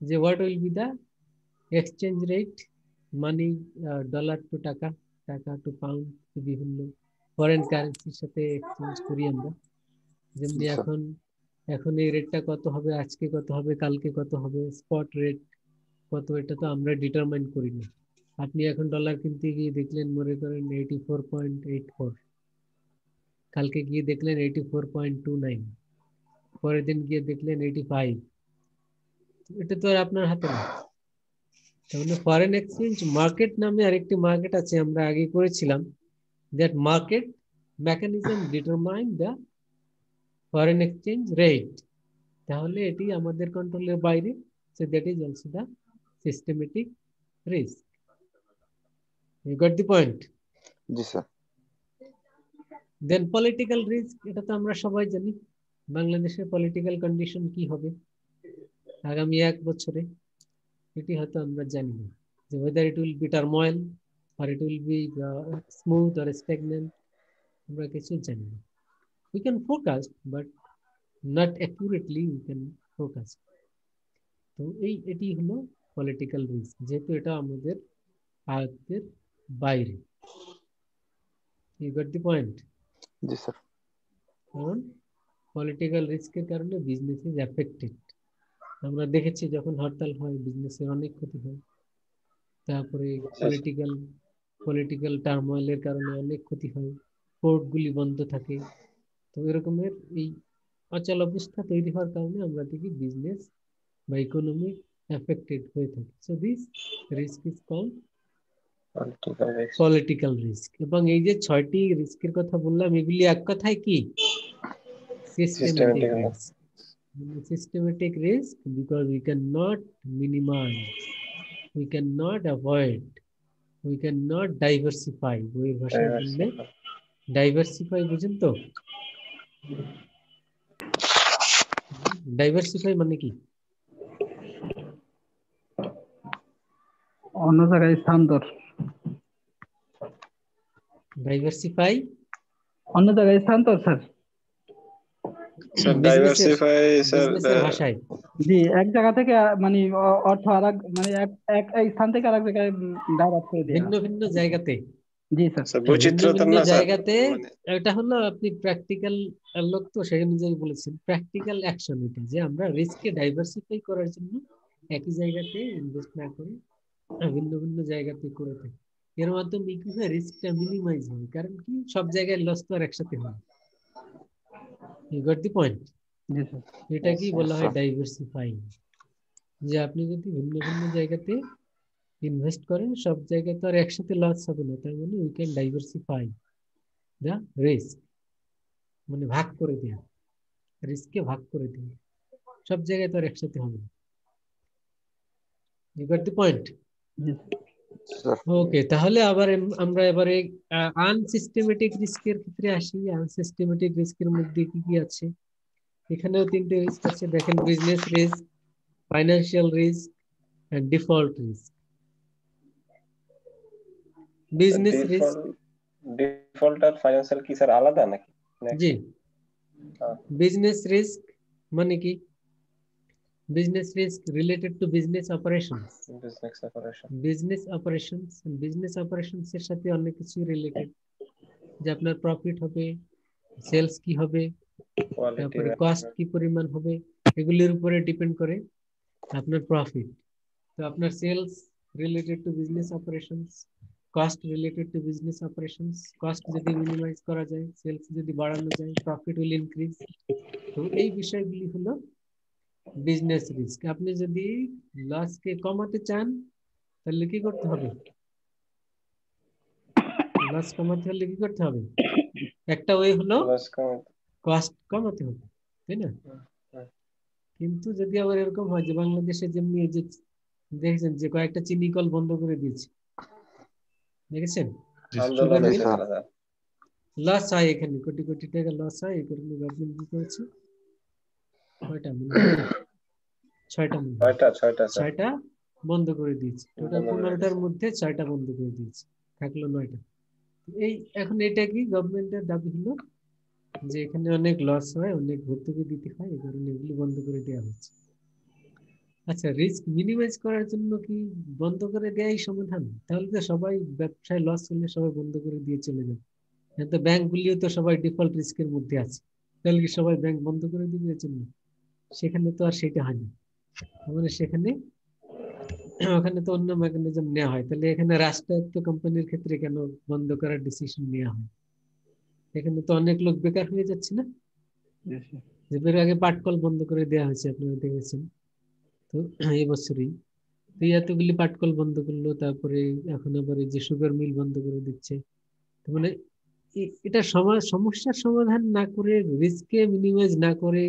যে what will be the exchange rate, money, dollar to taka, taka to pound, বিভিন্ন ফরেন কারেন্সির সাথে এক্সচেঞ্জ করি আমরা। যেমনি এখন এই রেটটা কত হবে, আজকে কত হবে, কালকে কত হবে, স্পট রেট কত, এটা তো আমরা ডিটারমাইন করি না। আপনি এখন ডলার কিনতে গিয়ে দেখলেন মনে করেন 84.84, কালকে গিয়ে দেখলেন 84.29, পরের দিন গিয়ে দেখলেন 85, এটা তো আর আপনার হাতে না। তাহলে ফরেন এক্সচেঞ্জ মার্কেট নামে আরেকটি মার্কেট আছে, আমরা আগে করেছিলাম, that market mechanism determine the foreign exchange rate. তাহলে এটি আমাদের কন্ট্রোলের বাইরে, so that is also the systematic risk. You got the point? জি স্যার। দেন পলিটিক্যাল রিস্ক, এটা তো আমরা সবাই জানি বাংলাদেশের পলিটিক্যাল কন্ডিশন কি হবে আগামী 1 বছরে, এটি হয়তো আমরা জানি না, যে whether it will be turmoil or it will be smooth or stagnant, আমরা কিছু জানি না। We can forecast but not accurately we can forecast. তো এটি হলো পলিটিক্যাল রিস্ক, যেহেতু এটা আমাদের আয়ত্তের বাইরে। You got the point? জি স্যার। কারণ পলিটিক্যাল রিস্কের কারণে বিজনেস ইজ এফেক্টেড। আমরা দেখেছি যখন হরতাল হয় বিজনেসের অনেক ক্ষতি হয়, তারপরে পলিটিক্যাল টার্মোয়েলের কারণে অনেক ক্ষতি হয়, পোর্টগুলি বন্ধ থাকে। তো এরকমের এই অচল অবস্থা তৈরি হওয়ার কারণে আমরা দেখি বিজনেস বা ইকোনমি এফেক্টেড হয়ে থাকে। So this risk is called political risk. এবং এই যে 6টি রিস্কের কথা বললাম, এগুলি এক কথায় কি? Systematic risk. Systematic risk because we cannot minimize, we cannot avoid, we cannot diversify. বইয়ের ভাষায় বললে ডাইভার্সিফাই, বুঝেন তো? ডাইভার্সিফাই মানে কি? অন্য জায়গায় স্থানান্তর। ডাইভার্সিফাই অন্য জায়গায় স্থানান্তর স্যার। Sir, diversify, sir. বিজনেসের ভাষায় জি, এক জায়গা থেকে মানে অর্থ আরেক, মানে এক স্থান থেকে আরেক জায়গায় ডাইভার্ট করে দেয়া। ভিন্ন ভিন্ন জায়গাতে। জি স্যার। Sir, বৈচিত্র্যতা না স্যার। জায়গাতে এটা হলো, আপনি প্র্যাকটিক্যাল লোক তো সেই অনুযায়ী বলেছেন, প্র্যাকটিক্যাল অ্যাকশন এটা, যে আমরা রিস্ককে ডাইভার্সিফাই করার জন্য একই জায়গাতে ইনভেস্ট না করে ভিন্ন ভিন্ন জায়গাতে করে থাকি। এর মাধ্যমে কি হয়, রিস্কটা মিনিমাইজ হয়। কারণ কি, সব জায়গায় লস তো আর একসাথে হয়। You got the point? জি স্যার। এটা কি বলা হয় ডাইভার্সিফাইং, যে আপনি যদি ভিন্ন ভিন্ন জায়গাতে ইনভেস্ট করেন, সব জায়গায় তো আর একসাথে লস হবে না, তার মানে we can diversify the risk, মানে ভাগ করে দেয়া, রিস্ককে ভাগ করে দেয়া, সব জায়গায় তো আর একসাথে হবে না। You got the point? Okay, তাহলে আবার আমরা এবারে আনসিস্টেমেটিক রিস্কের ক্ষেত্রে আসি। আনসিস্টেমেটিক রিস্কের মধ্যে কি কি আছে? এখানেও 3টে রিস্ক আছে, দেখেন, business risk, financial risk and default risk. Business risk, default আর ফাইনান্সিয়াল কি স্যার আলাদা নাকি? জি, বিজনেস রিস্ক মানে কি? Business risk related to business operations. Business operation, business operations এর সাথে অনেক কিছু রিলেটেড, যে আপনার প্রফিট হবে, সেলস কি হবে, কোয়ালিটি তারপরে কস্ট কি পরিমাণ হবে, এগুলির উপরে ডিপেন্ড করে আপনার প্রফিট। তো আপনার sales related to business operations, cost related to business operations. Cost যদি মিনিমাইজ করা যায়, সেলস যদি বাড়ানো যায়, প্রফিট উইল ইনক্রিজ। তো এই বিষয়গুলি হলো বিজনেস রিস্ক। আপনি যদি লসকে কমাতে চান তাহলে কি করতে হবে? লস কমাতে হলে কি করতে হবে? একটা ওয়ে হলো লস কমাতে। কস্ট কমাতে হবে, তাই না? কিন্তু যদি আবার এরকম হয় যে বাংলাদেশে যেমনি এই যে দেখছেন যে কয়েকটা চিনি কল বন্ধ করে দিয়েছে, দেখেছেন? সুগার আন্দোলনে মিল স্যার। ছাড়া যায়। লস হয়, এখানে কোটি কোটি টাকা লস হয়। এই কারণে গভর্নমেন্ট কি করেছে, কয়টা মনে হয়? 6টা মনে হয়, ছয়টা স্যার 6টা বন্ধ করে দিয়েছে। টোটাল বন্ধ করে 15টার দিয়েছে। মধ্যে 6টা বন্ধ করে দিয়েছে, থাকলো 9টা। এই এখন এটা কি গভর্নমেন্টের দাবি হলো যে এখানে অনেক লস হয়, অনেক ভর্তুকি দিতে হয়, এই কারণে এগুলি বন্ধ করে দেওয়া হচ্ছে। আচ্ছা, রিস্ক মিনিমাইজ করার জন্য কি বন্ধ করে দেওয়াই সমাধান? তাহলে তো সবাই ব্যবসায় লস হলে সবাই বন্ধ করে দিয়ে চলে যাবে। তো ব্যাংকগুলিও তো সবাই ডিফল্ট রিস্কের মধ্যে আছে, তাহলে কি সবাই ব্যাংক বন্ধ করে দিবে এর জন্য? সেখানে তো আর সেটা হয় না। মানে সেখানে ওখানে তো অন্য মেকানিজম নেওয়া হয়। তাহলে এখানে রাষ্ট্রায়ত্ত কোম্পানির ক্ষেত্রে কেন বন্ধ করার ডিসিশন নেওয়া হয়? এখানে তো অনেক লোক বেকার হয়ে যাচ্ছে না? যে এর আগে পাটকল বন্ধ করে দেওয়া হয়েছে, আপনারা দেখেছেন তো এই বছরই। তো এতগুলি পাটকল বন্ধ করলো, তারপরে এখন আবার এই যে সুগার মিল বন্ধ করে দিচ্ছে। তো মানে এটা সমস্যার সমাধান না করে, রিস্ককে মিনিমাইজ না করে,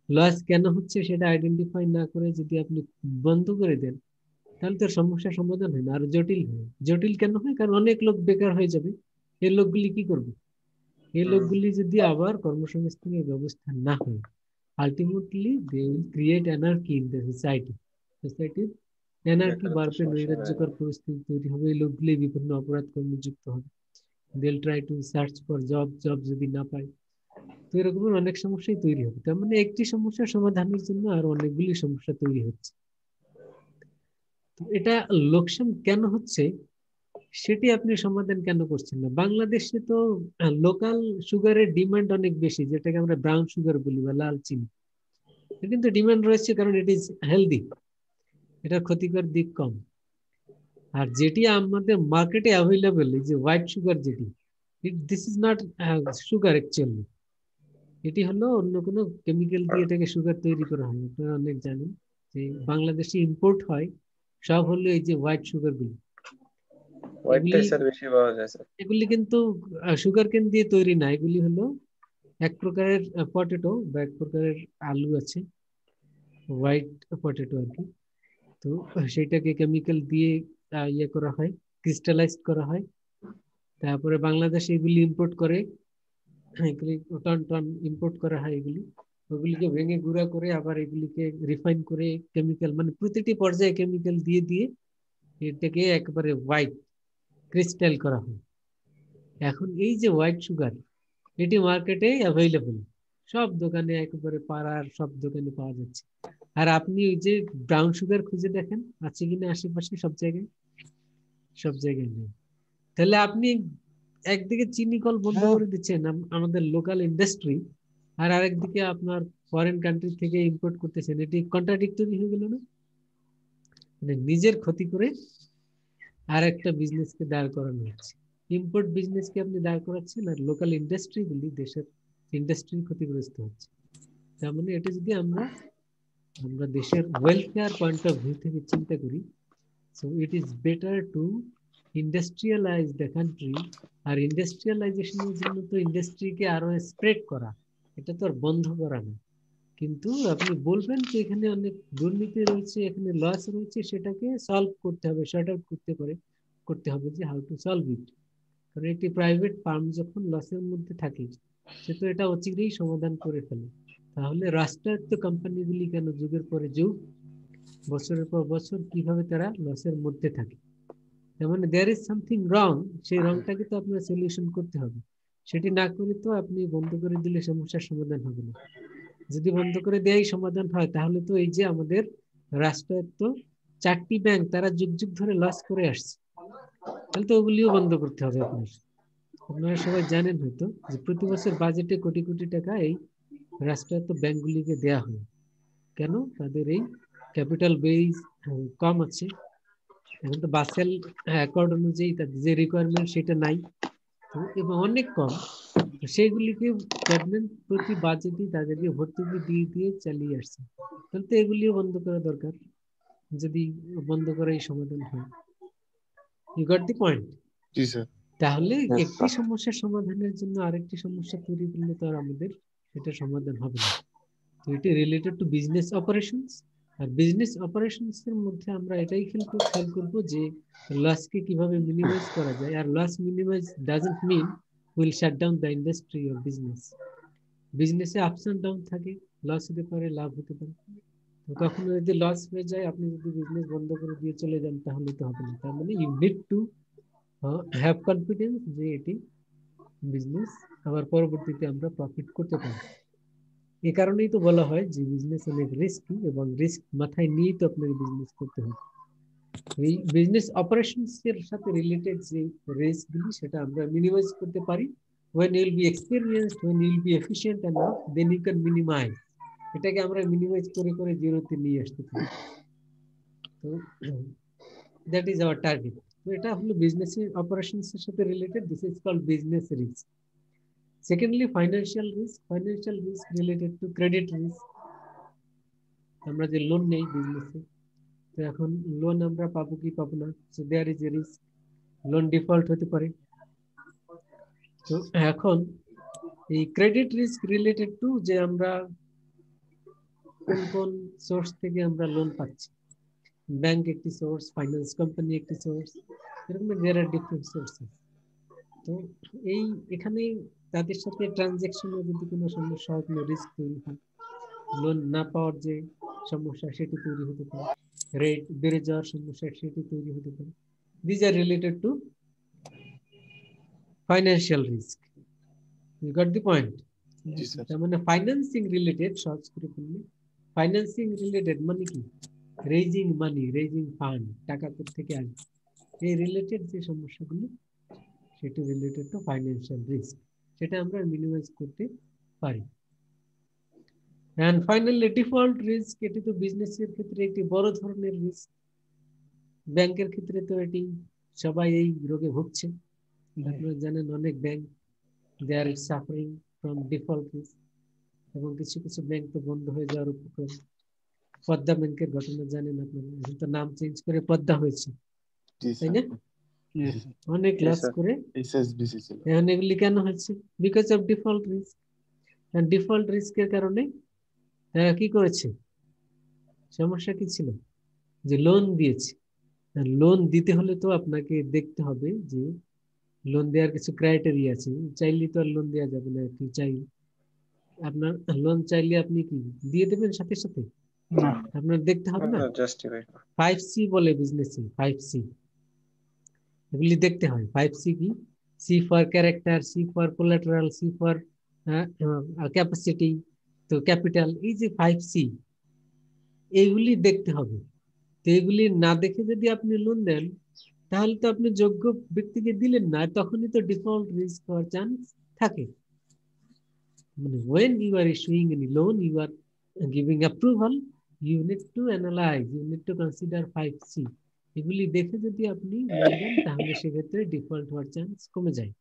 লস কেন হচ্ছে সেটা আইডেন্টিফাই না করে যদি আপনি বন্ধ করে দেন, তাহলে তো সমস্যার সমাধান হয় না, আর জটিল হয়। জটিল কেন হয়? কারণ অনেক লোক বেকার হয়ে যাবে। এই লোকগুলি কি করবে? এই লোকগুলি যদি আবার কর্মসংস্থানের ব্যবস্থা না হয়, ultimately they will create anarchy in the society. সোসাইটির অ্যানার্কি বেকারত্বের বাড়বে, সমস্যা বেড়ে নৈরাজ্যকর পরিস্থিতি তৈরি হবে, এই লোকগুলি বিভিন্ন অপরাধ কর্মে যুক্ত হবে। They will try to search for job, job যদি না পায়, তো এরকমের অনেক সমস্যাই তৈরি হবে। তার মানে একটি সমস্যার সমাধানের জন্য আর অনেকগুলি সমস্যা তৈরি হচ্ছে। তো এটা লোকসান কেন হচ্ছে সেটি আপনি সমাধান কেন করছেন না? বাংলাদেশে তো লোকাল সুগারের ডিমান্ড অনেক বেশি, যেটাকে আমরা ব্রাউন সুগার বলি বা লাল চিনি। কিন্তু ডিমান্ড রয়েছে কারণ ইট ইজ হেলদি, এটার ক্ষতিকর দিক কম। আর যেটি আমাদের মার্কেটে অ্যাভেলেবল, এই যে হোয়াইট সুগার যেটি, this is not sugar actually. এটি হলো অন্য কোনো কেমিক্যাল দিয়ে এটাকে সুগার তৈরি করা হয়। আপনারা অনেক জানেন যে বাংলাদেশে ইম্পোর্ট হয় সব হলো এই যে হোয়াইট সুগার গুলি। এগুলি হোয়াইটটাই স্যার বেশি পাওয়া যায় স্যার। এগুলি কিন্তু সুগার কেন দিয়ে তৈরি না, এগুলি হলো এক প্রকারের পটেটো বা এক প্রকারের আলু আছে, হোয়াইট পটেটো আর কি। তো সেটাকে কেমিক্যাল দিয়ে ইয়ে করা হয়, ক্রিস্টালাইজ করা হয়। তারপরে বাংলাদেশে এগুলি ইম্পোর্ট করে, এগুলি টন টন ইম্পোর্ট করা হয়। এগুলি ওগুলিকে ভেঙে গুঁড়া করে আবার এগুলিকে রিফাইন করে কেমিক্যাল, মানে প্রতিটি পর্যায়ে কেমিক্যাল দিয়ে দিয়ে এটাকে একেবারে হোয়াইট ক্রিস্টাল করা হয়। এখন এই যে হোয়াইট সুগার, এটি মার্কেটে অ্যাভেলেবল, সব দোকানে, একেবারে পাড়ার সব দোকানে পাওয়া যাচ্ছে। আর আপনি ওই যে ব্রাউন সুগার খুঁজে দেখেন আছে কিনা আশেপাশে, সব জায়গায়, সব জায়গায় নেই। তাহলে আপনি একদিকে চিনি কল বন্ধ করে দিচ্ছেন আমাদের লোকাল ইন্ডাস্ট্রি, আর আরেকদিকে আপনার ফরেন কান্ট্রি থেকে ইম্পোর্ট করতেছেন। এটি কন্ট্রাডিক্টরি হয়ে গেল না? মানে নিজের ক্ষতি করে আর একটা বিজনেসকে দাঁড় করানো হচ্ছে। ইম্পোর্ট বিজনেসকে আপনি দাঁড় করাচ্ছেন, আর লোকাল ইন্ডাস্ট্রিগুলি, দেশের ইন্ডাস্ট্রি ক্ষতিগ্রস্ত হচ্ছে। তার মানে এটা যদি আমরা দেশের ওয়েলফেয়ার পয়েন্ট অফ ভিউ থেকে চিন্তা করি, so it is better to industrialise the country. আর ইন্ডাস্ট্রিয়ালাইজেশনের জন্য তো ইন্ডাস্ট্রিকে আরো স্প্রেড করা, এটা তো আর বন্ধ করা না। কিন্তু আপনি বলবেন যে এখানে অনেক দুর্নীতি রয়েছে, এখানে লস রয়েছে, সেটাকে সলভ করতে হবে, শর্ট আউট করতে হবে যে হাউ টু সলভ ইট। কারণ একটি প্রাইভেট ফার্ম যখন লসের মধ্যে থাকে, সে তো এটা অচিরেই সমাধান করে ফেলে। তাহলে রাষ্ট্রায়ত্ত কোম্পানিগুলি কেন যুগের পরে যুগ, বছরের পর বছর কিভাবে তারা লসের মধ্যে থাকে? তার মানে দেয়ার ইজ সামথিং রং। সেই রংটাকে তো আপনার সলিউশন করতে হবে। সেটি না করে তো আপনি বন্ধ করে দিলে সমস্যার সমাধান হবে না। যদি বন্ধ করে দেয়াই সমাধান হয়, তাহলে তো এই যে আমাদের রাষ্ট্রায়ত্ত 4টি ব্যাংক তারা যুগ যুগ ধরে লস করে আসছে, তাহলে তো ওগুলিও বন্ধ করতে হবে আপনার। আপনারা সবাই জানেন হয়তো যে প্রতি বছর বাজেটে কোটি কোটি টাকা এই রাষ্ট্রায়ত্ত ব্যাংকগুলিকে দেয়া হয়। কেন? তাদের এই ক্যাপিটাল বেস কম আছে। এখন তো বাসেল অ্যাকর্ড অনুযায়ী তাদের যে রিকোয়ারমেন্ট সেটা নাই, এবং অনেক কম। সেইগুলিকে ক্যাবিনেট প্রতি বাজেটে তাদেরকে ভর্তুকি দিয়ে দিয়ে চালিয়ে আসছে। তাহলে তো এগুলিও বন্ধ করা দরকার, যদি বন্ধ করাই সমাধান হয়। You got the point? জি স্যার। তাহলে Yes, একটি sir. সমস্যার সমাধানের জন্য আরেকটি সমস্যা তৈরি করলে তো আর আমাদের সেটা সমাধান হবে না। তো এটি রিলেটেড টু বিজনেস অপারেশনস। আর বিজনেস অপারেশনস এর মধ্যে আমরা এটাই খেয়াল করবো যে লসকে কিভাবে মিনিমাইজ করা যায়। আর loss minimise doesn't mean will shut down the industry or business. বিজনেসে আপস এন্ড ডাউন থাকে, লস হতে পারে, লাভ হতে পারে। তো কখনো যদি লস হয়ে যায়, আপনি যদি বিজনেস বন্ধ করে দিয়ে চলে যান, তাহলে তো হবে না। তার মানে you need to have confidence যে এটি বিজনেস আবার পরবর্তীতে আমরা প্রফিট করতে পারি। এই কারণেই তো বলা হয় যে বিজনেস অনেক রিস্কি, এবং রিস্ক মাথায় নিয়েই তো আপনাকে বিজনেস করতে হবে। এই বিজনেস অপারেশনস এর সাথে রিলেটেড যে রিস্কগুলি সেটা আমরা মিনিমাইজ করতে পারি। when you will be experienced, when you will be efficient enough, then you can minimize. এটাকে আমরা মিনিমাইজ করে করে জিরোতে নিয়ে আসতে পারি। তো দ্যাট ইজ আওয়ার টার্গেট। তো এটা হলো বিজনেস অপারেশনস এর সাথে related. This is called business risk. Secondly, financial risk. Financial risk related to credit risk. আমরা যে লোন নেই বিজনেসে, তো এখন লোন আমরা পাবো কি পাবো না, so there is a risk. Loan default হতে পারে। তো এখন এই ক্রেডিট রিস্ক রিলেটেড টু যে আমরা কোন কোন সোর্স থেকে আমরা লোন পাচ্ছি। ব্যাংক একটি সোর্স, ফাইন্যান্স কোম্পানি একটি সোর্স, এরকম দেয়ার আর ডিফারেন্ট সোর্সেস। তো এই এখানে তাদের সাথে ট্রানজ্যাকশনে যদি কোনো সমস্যা হয়, কোনো রিস্ক তৈরি হয়, লোন না পাওয়ার যে সমস্যা সেটি তৈরি হতে পারে, রেট বেড়ে যাওয়ার সমস্যা সেটি তৈরি হতে পারে। This are related to financial risk. You got the point? জি স্যার। তার মানে ফাইন্যান্সিং রিলেটেড, সহজ করে বললে ফাইন্যান্সিং রিলেটেড মানে কি, রেজিং মানি, রেজিং ফান্ড, টাকা থেকে আসবে, এই রিলেটেড যে সমস্যাগুলো সেটি রিলেটেড টু ফাইন্যান্সিয়াল রিস্ক, সেটা আমরা মিনিমাইজ করতে পারি। এন্ড ফাইনালি ডিফল্ট রিস্ক, এটি তো বিজনেসের ক্ষেত্রে একটি বড় ধরনের রিস্ক। ব্যাংকের ক্ষেত্রে তো এটি সবাই এই রোগে ভুগছে। আপনারা জানেন অনেক bank they are suffering from default risk, এবং কিছু কিছু ব্যাংক তো বন্ধ হয়ে যাওয়ার উপক্রম। পদ্মা ব্যাংকের ঘটনা জানেন আপনারা, এখন তো নাম চেঞ্জ করে পদ্মা হয়েছে, জি তাই স্যার। না? অনেক জি লস স্যার। করে। এসএসবিসি ছিল। এখন এগুলি কেন হচ্ছে? Because of default risk. And default রিস্কের কারণে তারা কি করেছে? সমস্যা কি ছিল? যে লোন দিয়েছে। লোন দিতে হলে তো আপনাকে দেখতে হবে যে লোন দেওয়ার কিছু ক্রাইটেরিয়া আছে। চাইলে তো আর লোন দেওয়া যাবে না। আপনি চাইলে আপনার লোন চাইলে আপনি কি দিয়ে দেবেন সাথে সাথে? না। আপনার দেখতে হবে না। জাস্টিফাই। 5C বলে বিজনেসে, 5C এগুলি দেখতে হয়। 5C কি? C for character, C for collateral, C for capacity, তো ক্যাপিটাল, এই যে 5C এইগুলি দেখতে হবে। তো এগুলি না দেখে যদি আপনি লোন দেন, তাহলে তো আপনি যোগ্য ব্যক্তিকে দিলেন না, তখনই তো ডিফল্ট রিস্ক হওয়ার চান্স থাকে। মানে when you are issuing any loan, you are giving approval, you need to analyze, you need to consider 5C। এগুলি দেখে যদি আপনি লোন দেন, তাহলে সেক্ষেত্রে ডিফল্ট হওয়ার চান্স কমে যায়।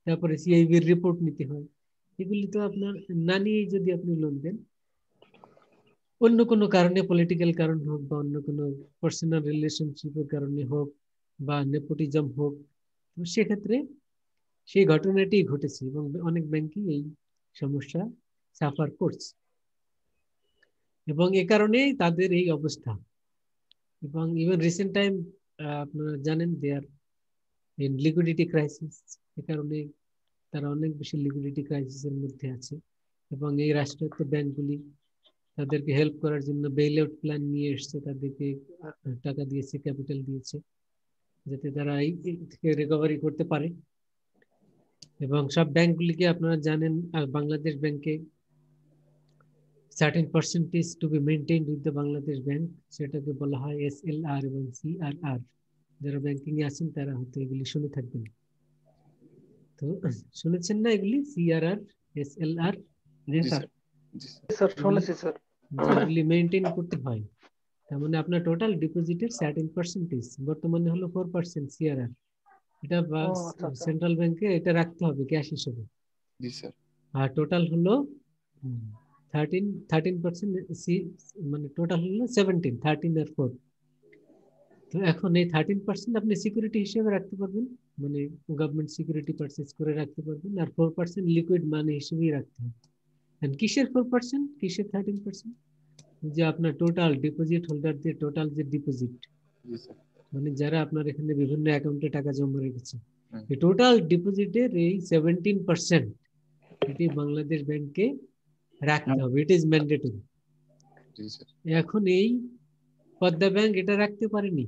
তারপরে CIB এর রিপোর্ট নিতে হয়। এগুলি তো আপনার না নিয়েই যদি আপনি লোন দেন, অন্য কোনো কারণে, পলিটিক্যাল কারণ হোক বা অন্য কোনো পার্সোনাল রিলেশনশিপের কারণে হোক বা নেপোটিজম হোক, তো সেক্ষেত্রে সেই ঘটনাটি ঘটেছে, এবং অনেক ব্যাংকই এই সমস্যা সাফার করছে, এবং এ কারণেই তাদের এই অবস্থা। এবং ইভেন রিসেন্ট টাইম আপনারা জানেন দে আর ইন লিকুইডিটি ক্রাইসিস। এ কারণে তারা অনেক বেশি লিকুইডিটি ক্রাইসিসের মধ্যে আছে, এবং এই রাষ্ট্রায়ত্ত ব্যাংকগুলি তাদেরকে হেল্প করার জন্য বেইল আউট প্ল্যান নিয়ে এসছে, তাদেরকে টাকা দিয়েছে, ক্যাপিটাল দিয়েছে, যাতে তারা এই থেকে রিকভারি করতে পারে। এবং সব ব্যাংকগুলিকে আপনারা জানেন, বাংলাদেশ ব্যাংকে certain percentage to be maintained with the Bangladesh bank, সেটাকে বলা হয় SLR এবং CRR। যারা ব্যাংকিং এ আছেন তারা হয়তো এগুলি শুনে থাকবেন। তো শুনেছেন না এগুলি, CRR, SLR? জি জি স্যার। স্যার। জি স্যার। স্যার শুনেছি স্যার। যেগুলি মেনটেন করতে হয়। তার মানে আপনার টোটাল ডিপোজিটের সার্টেন পার্সেন্টেজ, বর্তমানে হলো 4% CRR, এটা ও আচ্ছা আচ্ছা। সেন্ট্রাল ব্যাংকে এটা রাখতে হবে ক্যাশ হিসেবে। জি স্যার। আর টোটাল হলো 13%, মানে টোটাল হলো 17, 13 আর 4। তো এখন এই 13% আপনি সিকিউরিটি হিসেবে রাখতে পারবেন, মানে গভর্নমেন্ট সিকিউরিটি পারচেজ করে রাখতে পারবেন, আর 4% লিকুইড মানি হিসেবেই রাখতে হবে। কিসের 4%, কিসের 13%? যে আপনার টোটাল ডিপোজিট হোল্ডারদের টোটাল যে ডিপোজিট, জি স্যার। মানে যারা আপনার এখানে বিভিন্ন অ্যাকাউন্টে টাকা জমা রেখেছে, হুম। এই টোটাল ডিপোজিটের এই 17% এটি বাংলাদেশ ব্যাংকে রাখতে হবে, it is mandatory. G sir. এখন এই পদ্মা ব্যাংক এটা রাখতে পারেনি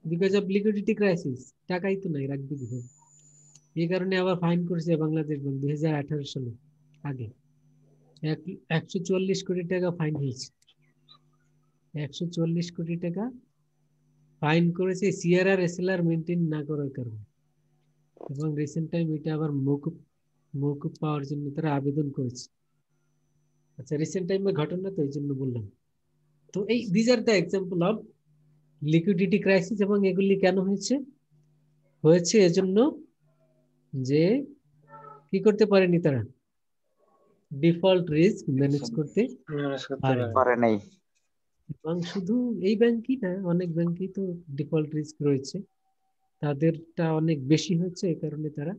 বিকজ অফ লিকুইডিটি ক্রাইসিস, টাকাই তো নাই, রাখবে কিভাবে? এই কারণে আবার ফাইন করেছে বাংলাদেশ ব্যাংক 2018 সালে, আগে 144 কোটি টাকা ফাইন হয়েছে। 144 কোটি টাকা ফাইন করেছে CRR SLR মেনটেন না করার কারণে। এবং রিসেন্ট টাইম এটা আবার মৌকুব পাওয়ার জন্য তারা আবেদন করেছে। আচ্ছা, রিসেন্ট টাইমের ঘটনা তো এই জন্য বললাম। তো এই these are the example of liquidity crisis. এবং এগুলি কেন হয়েছে? হয়েছে এজন্য যে কি করতে পারেনি তারা, ডিফল্ট রিস্ক ম্যানেজ করতে ম্যানেজ করতে পারে। পারে। পারে নাই। এবং শুধু এই ব্যাংকই না, অনেক ব্যাংকই তো ডিফল্ট রিস্ক রয়েছে, তাদেরটা অনেক বেশি হচ্ছে, এই কারণে তারা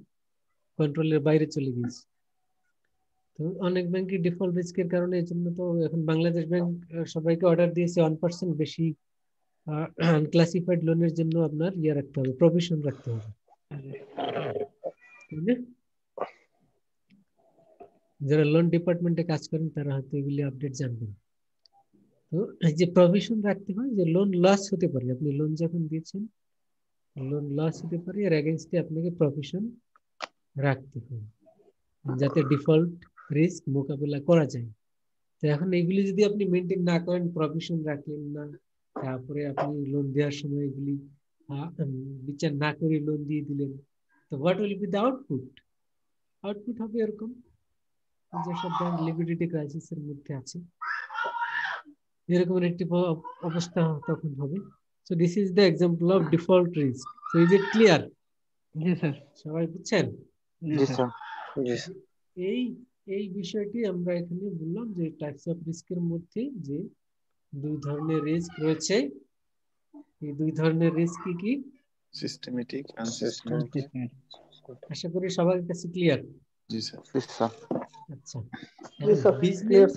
কন্ট্রোলের বাইরে চলে গিয়েছে। তো অনেক ব্যাংকই ডিফল্ট রিস্কের কারণে, এই জন্য তো এখন বাংলাদেশ ব্যাংক সবাইকে অর্ডার দিয়েছে 1% বেশি আনক্লাসিফাইড লোনের জন্য আপনার ইয়ে রাখতে হবে, প্রভিশন রাখতে হবে। তাই না? যারা লোন ডিপার্টমেন্টে কাজ করেন তারা হয়তো এগুলি আপডেট জানবেন। তো এই যে প্রভিশন রাখতে হয়, যে লোন লস হতে পারে, আপনি লোন যখন দিয়েছেন লোন লস হতে পারে, এর এগেইনস্টে আপনাকে প্রভিশন রাখতে হবে যাতে ডিফল্ট রিস্ক মোকাবেলা করা যায়। তো এখন এইগুলি যদি আপনি মেনটেন না করেন, প্রভিশন রাখলেন না, তারপরে আপনি লোন দেওয়ার সময় এগুলি বিচার না করে লোন দিয়ে দিলেন, তো what will be the output? Output হবে এরকম, যেসব ব্যাংক লিকুইডিটি ক্রাইসিসের মধ্যে আছে এরকম একটি অবস্থা তখন হবে। So this is the example of default risk. So is it clear? G sir. সবাই বুঝছেন? জি জি স্যার। স্যার। জি এই এই বিষয়টি আমরা এখানে বললাম যে টাইপস অফ রিস্কের মধ্যে যে দুই ধরনের রিস্ক রয়েছে। এই দুই ধরনের রিস্ক কি কি? Systematic, sir. আনসিস্টেমেটিক। আশা করি সবার কাছে ক্লিয়ার। জি স্যার। জি স্যার। আচ্ছা, জি স্যার, বিজনেস,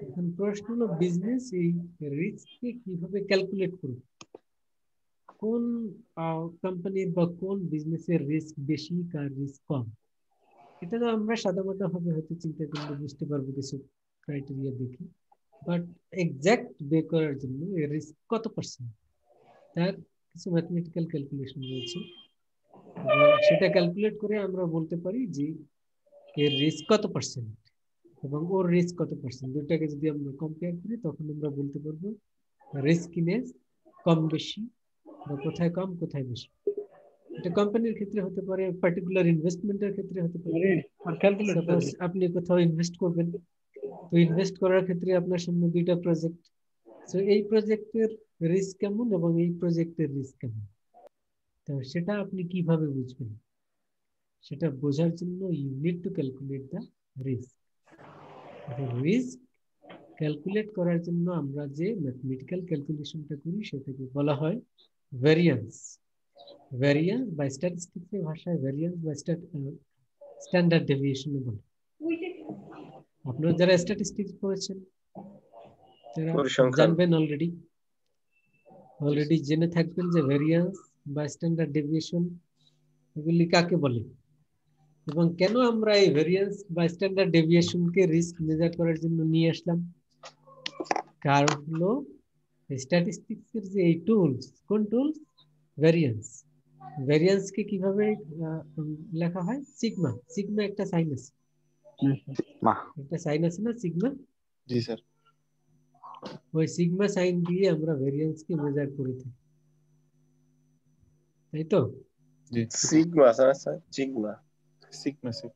এখন প্রশ্ন হলো বিজনেস এই রিস্ককে কিভাবে ক্যালকুলেট করবে? কোন কোম্পানির বা কোন বিজনেসের রিস্ক বেশি, কার রিস্ক কম? এটা তো আমরা সাধারণত ভাবে হয়তো চিন্তা করলে বুঝতে পারবো কিছু ক্রাইটেরিয়া দেখি, বাট এক্সাক্ট বের করার জন্য এর রিস্ক কত পার্সেন্ট, তার কিছু ম্যাথমেটিক্যাল ক্যালকুলেশন রয়েছে, এবং সেটা ক্যালকুলেট করে আমরা বলতে পারি যে এর রিস্ক কত পার্সেন্ট এবং ওর রিস্ক কত পার্সেন্ট। দুটাকে যদি আমরা কম্পেয়ার করি তখন আমরা বলতে পারবো রিস্কিনেস কম বেশি, বা কোথায় কম কোথায় বেশি। এটা কোম্পানির ক্ষেত্রে হতে পারে, পার্টিকুলার ইনভেস্টমেন্টের ক্ষেত্রে হতে পারে। সাপোজ আপনি কোথাও ইনভেস্ট করবেন, তো ইনভেস্ট করার ক্ষেত্রে আপনার সামনে দুইটা প্রজেক্ট, তো এই প্রজেক্টের রিস্ক কেমন এবং এই প্রজেক্টের রিস্ক কেমন, তো সেটা আপনি কিভাবে বুঝবেন? সেটা বোঝার জন্য you need to calculate the risk. Risk calculate করার জন্য আমরা যে ম্যাথমেটিক্যাল ক্যালকুলেশনটা করি সেটাকে বলা হয় ভ্যারিয়েন্স। ভ্যারিয়েন্স বা স্ট্যাটিস্টিক্সের ভাষায় ভ্যারিয়েন্স বা স্ট্যান্ডার্ড ডেভিয়েশন বলে। আপনারা যারা স্ট্যাটিস্টিক্স পড়েছেন তারা পরিসংখ্যান। জানবেন, অলরেডি জেনে থাকবেন যে ভ্যারিয়েন্স বা স্ট্যান্ডার্ড ডেভিয়েশন এগুলি কাকে বলে, এবং কেন আমরা এই ভ্যারিয়েন্স বা স্ট্যান্ডার্ড ডেভিয়েশনকে রিস্ক মেজার করার জন্য নিয়ে আসলাম। কারণ হলো স্ট্যাটিস্টিক্সের যে এই টুলস, কোন টুলস? ভ্যারিয়েন্স। ভ্যারিয়েন্সকে কিভাবে লেখা হয়? সিগমা। সিগমা একটা সাইন আছে, মা একটা সাইন আছে না সিগমা, জি স্যার। ওই সিগমা সাইন দিয়ে আমরা ভেরিয়েন্স কে মেজার করে থাকি, তাই তো? জি sigma sir, sir sigma. Sigma sigma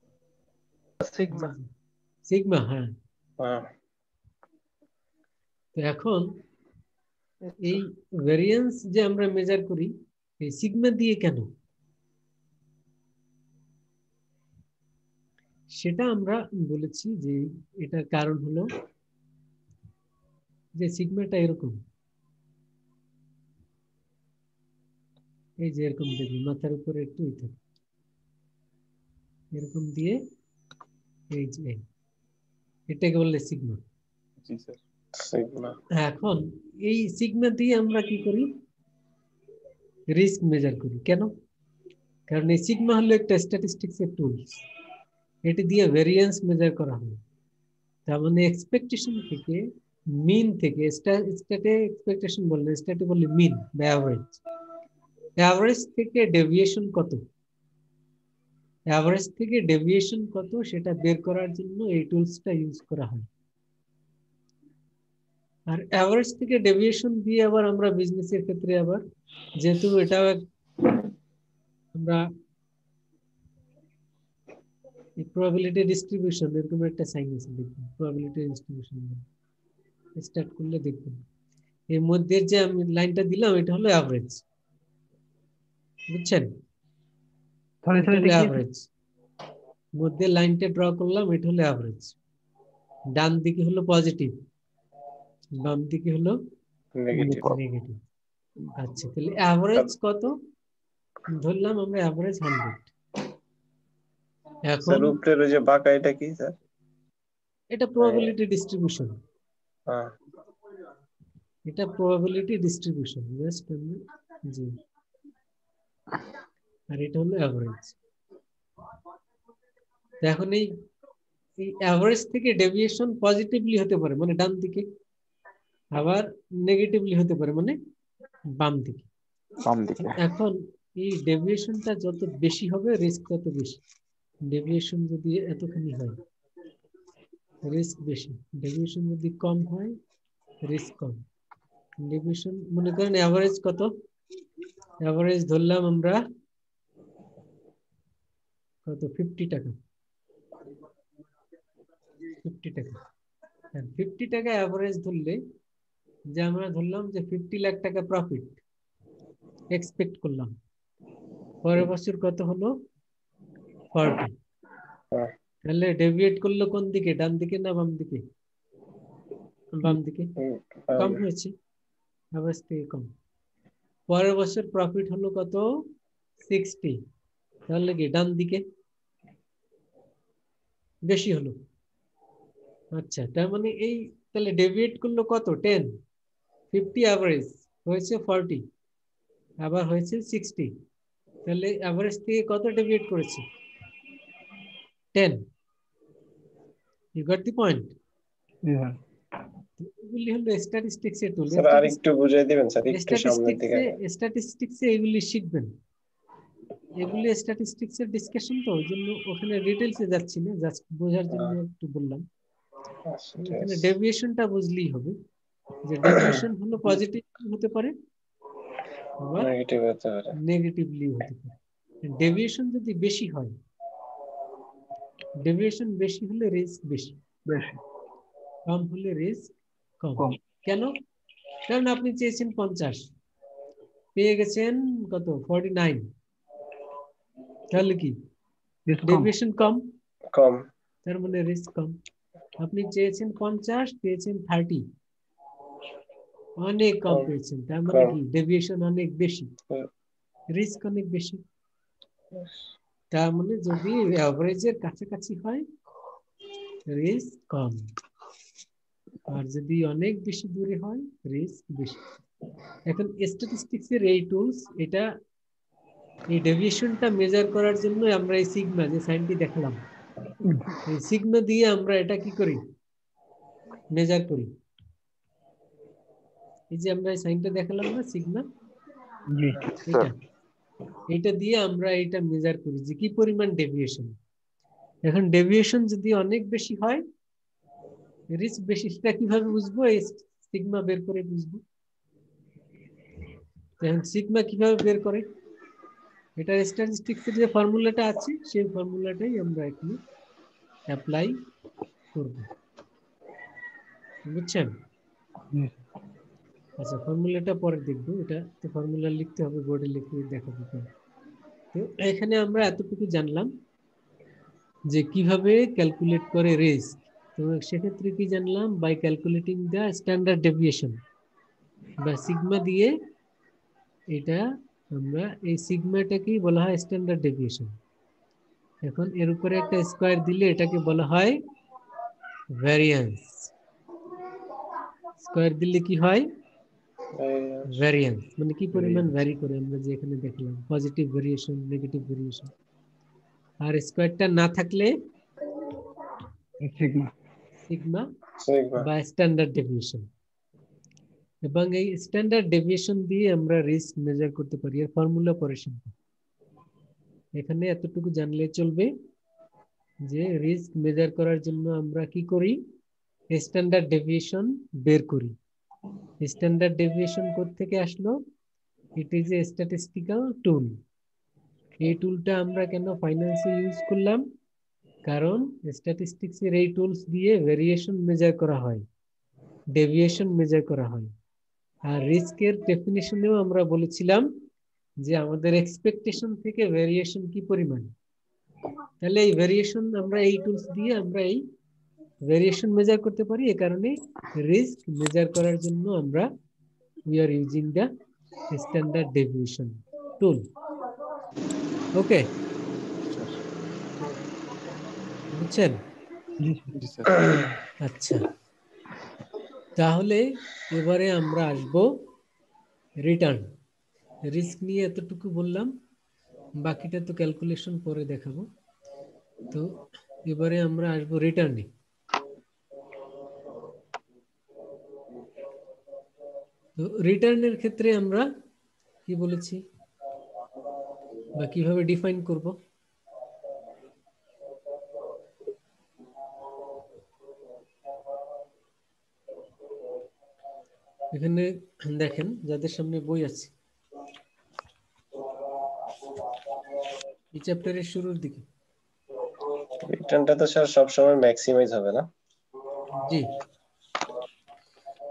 sigma. Sigma, হ্যাঁ। হ্যাঁ তো এখন এই ভেরিয়েন্স যে আমরা মেজার করি এই সিগমা দিয়ে কেন, সেটা আমরা বলেছি যে এটার কারণ হলো যে সিগমাটা এরকম, এই যে এরকম দেখুন মাথার উপরে একটু এরকম দিয়ে এই যে এটাকে বললে সিগমা। জি স্যার। সিগমা। এখন এই সিগমা দিয়ে আমরা কি করি, রিস্ক মেজার করি। কেন? কারণ এই সিগমা হলো একটা স্ট্যাটিস্টিক্স এর টুলস, এটি দিয়ে ভেরিয়েন্স মেজার করা হয়। তার মানে এক্সপেকটেশন থেকে, মিন থেকে, স্ট্যাটে এক্সপেকটেশন বললে, স্ট্যাটে বললে মিন বা অ্যাভারেজ, অ্যাভারেজ থেকে ডেভিয়েশন কত, অ্যাভারেজ থেকে ডেভিয়েশন কত সেটা বের করার জন্য এই টুলসটা ইউজ করা হয়। আর অ্যাভারেজ থেকে ডেভিয়েশন দিয়ে আবার আমরা বিজনেসের ক্ষেত্রে আবার, যেহেতু এটা আমরা প্রবাবিলিটি ডিস্ট্রিবিউশন এরকম একটা সাইন আছে দেখুন, প্রবাবিলিটি ডিস্ট্রিবিউশন স্টার্ট করলে দেখুন এর মধ্যে যে আমি লাইনটা দিলাম এটা হলো অ্যাভারেজ, বুঝছেন? অ্যাভারেজ মধ্যে লাইনটা ড্র করলাম, এটা হলো অ্যাভারেজ। ডান দিকে হলো পজিটিভ, বাম দিকে হলো নেগেটিভ। নেগেটিভ। আচ্ছা, তাহলে অ্যাভারেজ কত ধরলাম আমরা? অ্যাভারেজ 100। এখন স্যার উপরের ওই যে বাঁকা এটা কি স্যার? এটা প্রবাবিলিটি ডিস্ট্রিবিউশন, হ্যাঁ এটা প্রবাবিলিটি ডিস্ট্রিবিউশন জাস্ট, জি। আর এটা হলো অ্যাভারেজ। এখন এই অ্যাভারেজ থেকে ডেভিয়েশন পজিটিভলি হতে পারে মানে ডান দিকে, আবার নেগেটিভলি হতে পারে মানে বাম দিকে। বাম দিকে। এখন এই ডেভিয়েশনটা যত বেশি হবে রিস্ক তত বেশি। ডেভিয়েশন যদি এতখানি হয় রিস্ক বেশি, ডেভিয়েশন যদি কম হয় রিস্ক কম। ডেভিয়েশন মনে করেন অ্যাভারেজ কত, অ্যাভারেজ ধরলাম আমরা কত, 50 টাকা, 50 টাকা। 50 টাকা অ্যাভারেজ ধরলে, যে আমরা ধরলাম যে 50 লাখ টাকা প্রফিট এক্সপেক্ট করলাম, পরের বছর কত হলো 40, তাহলে ডেভিয়েট করলো কোন দিকে, ডান দিকে না বাম দিকে? বাম দিকে, কম হয়েছে, অ্যাভারেজ থেকে কম। পরের বছর প্রফিট হলো কত, 60, তাহলে কি ডান দিকে বেশি হলো। আচ্ছা, তার মানে এই তাহলে ডেভিয়েট করলো কত, 10, 50 অ্যাভারেজ হয়েছে 40, আবার হয়েছে 60, তাহলে অ্যাভারেজ থেকে কত ডেভিয়েট করেছে, 10। You got the point? এগুলি হলো স্ট্যাটিস্টিক্স এর টুল। স্যার আরেকটু বুঝিয়ে দিবেন স্যার, একটু সামনের দিকে। স্ট্যাটিস্টিক্সে এগুলি শিখবেন, এগুলি স্ট্যাটিস্টিক্স এর ডিসকাশন, তো ওই জন্য ওখানে ডিটেইলসে যাচ্ছি না, জাস্ট বোঝার জন্য একটু বললাম। আচ্ছা, ঠিক এখানে আছে। ডেভিয়েশনটা বুঝলেই হবে, যে ডেভিয়েশন হলো পজিটিভ হতে পারে আবার নেগেটিভ হতে পারে। নেগেটিভলি হতে পারে। ডেভিয়েশন যদি বেশি হয়, ডেভিয়েশন বেশি হলে রিস্ক বেশি, কম হলে রিস্ক কম। কেন? কারণ আপনি চেয়েছেন 50, পেয়ে গেছেন কত, 49, তাহলে কি ডেভিয়েশন কম, কম। তার মানে রিস্ক কম। আপনি চেয়েছেন 50, পেয়েছেন 30, অনেক কম পেয়েছেন, তার মানে কি ডেভিয়েশন অনেক বেশি, রিস্ক অনেক বেশি। তার মানে যদি অ্যাভারেজের কাছাকাছি হয় রিস্ক কম, আর যদি অনেক বেশি দূরে হয় রিস্ক বেশি। এখন স্ট্যাটিস্টিক্স এর এই টুলস, এটা এই ডেভিয়েশনটা মেজার করার জন্য আমরা এই সিগমা যে সাইনটি দেখালাম, এই সিগমা দিয়ে আমরা এটা কি করি, মেজার করি। এই যে আমরা এই সাইনটা দেখালাম না সিগমা, এটা দিয়ে আমরা এটা মেজার করি যে কি পরিমাণ ডেভিয়েশন। এখন ডেভিয়েশন যদি অনেক বেশি হয়, রিস্ক বেশি, সেটা কিভাবে বুঝবো? এই সিগমা বের করে বুঝবো। এখন সিগমা কিভাবে বের করে? এটা স্ট্যাটিস্টিক্সের যে ফর্মুলাটা আছে সেই ফর্মুলাটাই আমরা এখানে অ্যাপ্লাই করব, বুঝছেন? আচ্ছা, ফর্মুলাটা পরে দেখবো, এটা তো ফর্মুলা লিখতে হবে, বোর্ডে লিখে দেখাবো। তো এখানে আমরা এতটুকু জানলাম যে কিভাবে ক্যালকুলেট করে রিস্ক। তো সেক্ষেত্রে কি জানলাম? By calculating the standard deviation বা সিগমা দিয়ে, এটা আমরা এই সিগমাটাকেই বলা হয় স্ট্যান্ডার্ড ডেভিয়েশন। এখন এর উপরে একটা স্কয়ার দিলে এটাকে বলা হয় ভ্যারিয়েন্স। স্কয়ার দিলে কি হয়? ভ্যারিয়েন্স। মানে কি পরিমাণ ভ্যারি করে, আমরা যে এখানে দেখলাম পজিটিভ ভেরিয়েশন, নেগেটিভ ভেরিয়েশন। আর স্কয়ারটা না থাকলে সিগমা। Sigma sigma. বা স্ট্যান্ডার্ড ডেভিয়েশন। এবং এই স্ট্যান্ডার্ড ডেভিয়েশন দিয়ে আমরা রিস্ক মেজার করতে পারি। এর ফর্মুলা পরে শিখব। এখানে এতটুকু জানলে চলবে যে রিস্ক মেজার করার জন্য আমরা কি করি? স্ট্যান্ডার্ড ডেভিয়েশন বের করি। স্ট্যান্ডার্ড ডেভিয়েশন কোথা থেকে আসলো? ইট ইজ এ স্ট্যাটিস্টিক্যাল টুল। এই টুলটা আমরা কেন ফাইন্যান্সে ইউজ করলাম? কারণ স্ট্যাটিস্টিক্সের এই টুলস দিয়ে ভেরিয়েশন মেজার করা হয়, ডেভিয়েশন মেজার করা হয়। আর রিস্কের ডেফিনিশনেও আমরা বলেছিলাম যে আমাদের এক্সপেকটেশন থেকে ভেরিয়েশন কি পরিমাণ। তাহলে এই ভেরিয়েশন আমরা এই টুলস দিয়ে আমরা এই ভেরিয়েশন মেজার করতে পারি। এই কারণে রিস্ক মেজার করার জন্য আমরা we are using the standard deviation tool. Okay, বুঝছেন? জি স্যার। আচ্ছা, তাহলে এবারে আমরা আসব রিটার্ন। রিস্ক নিয়ে এতটুকু বললাম, বাকিটা তো ক্যালকুলেশন পরে দেখাবো। তো এবারে আমরা আসবো রিটার্নে। তো রিটার্নের ক্ষেত্রে আমরা কি বলেছি বা কিভাবে ডিফাইন করব? এখানে দেখেন, যাদের সামনে বই আছে, এই চ্যাপ্টারের শুরুর দিকে। রিটার্নটা তো স্যার সবসময় ম্যাক্সিমাইজ হবে না? জি,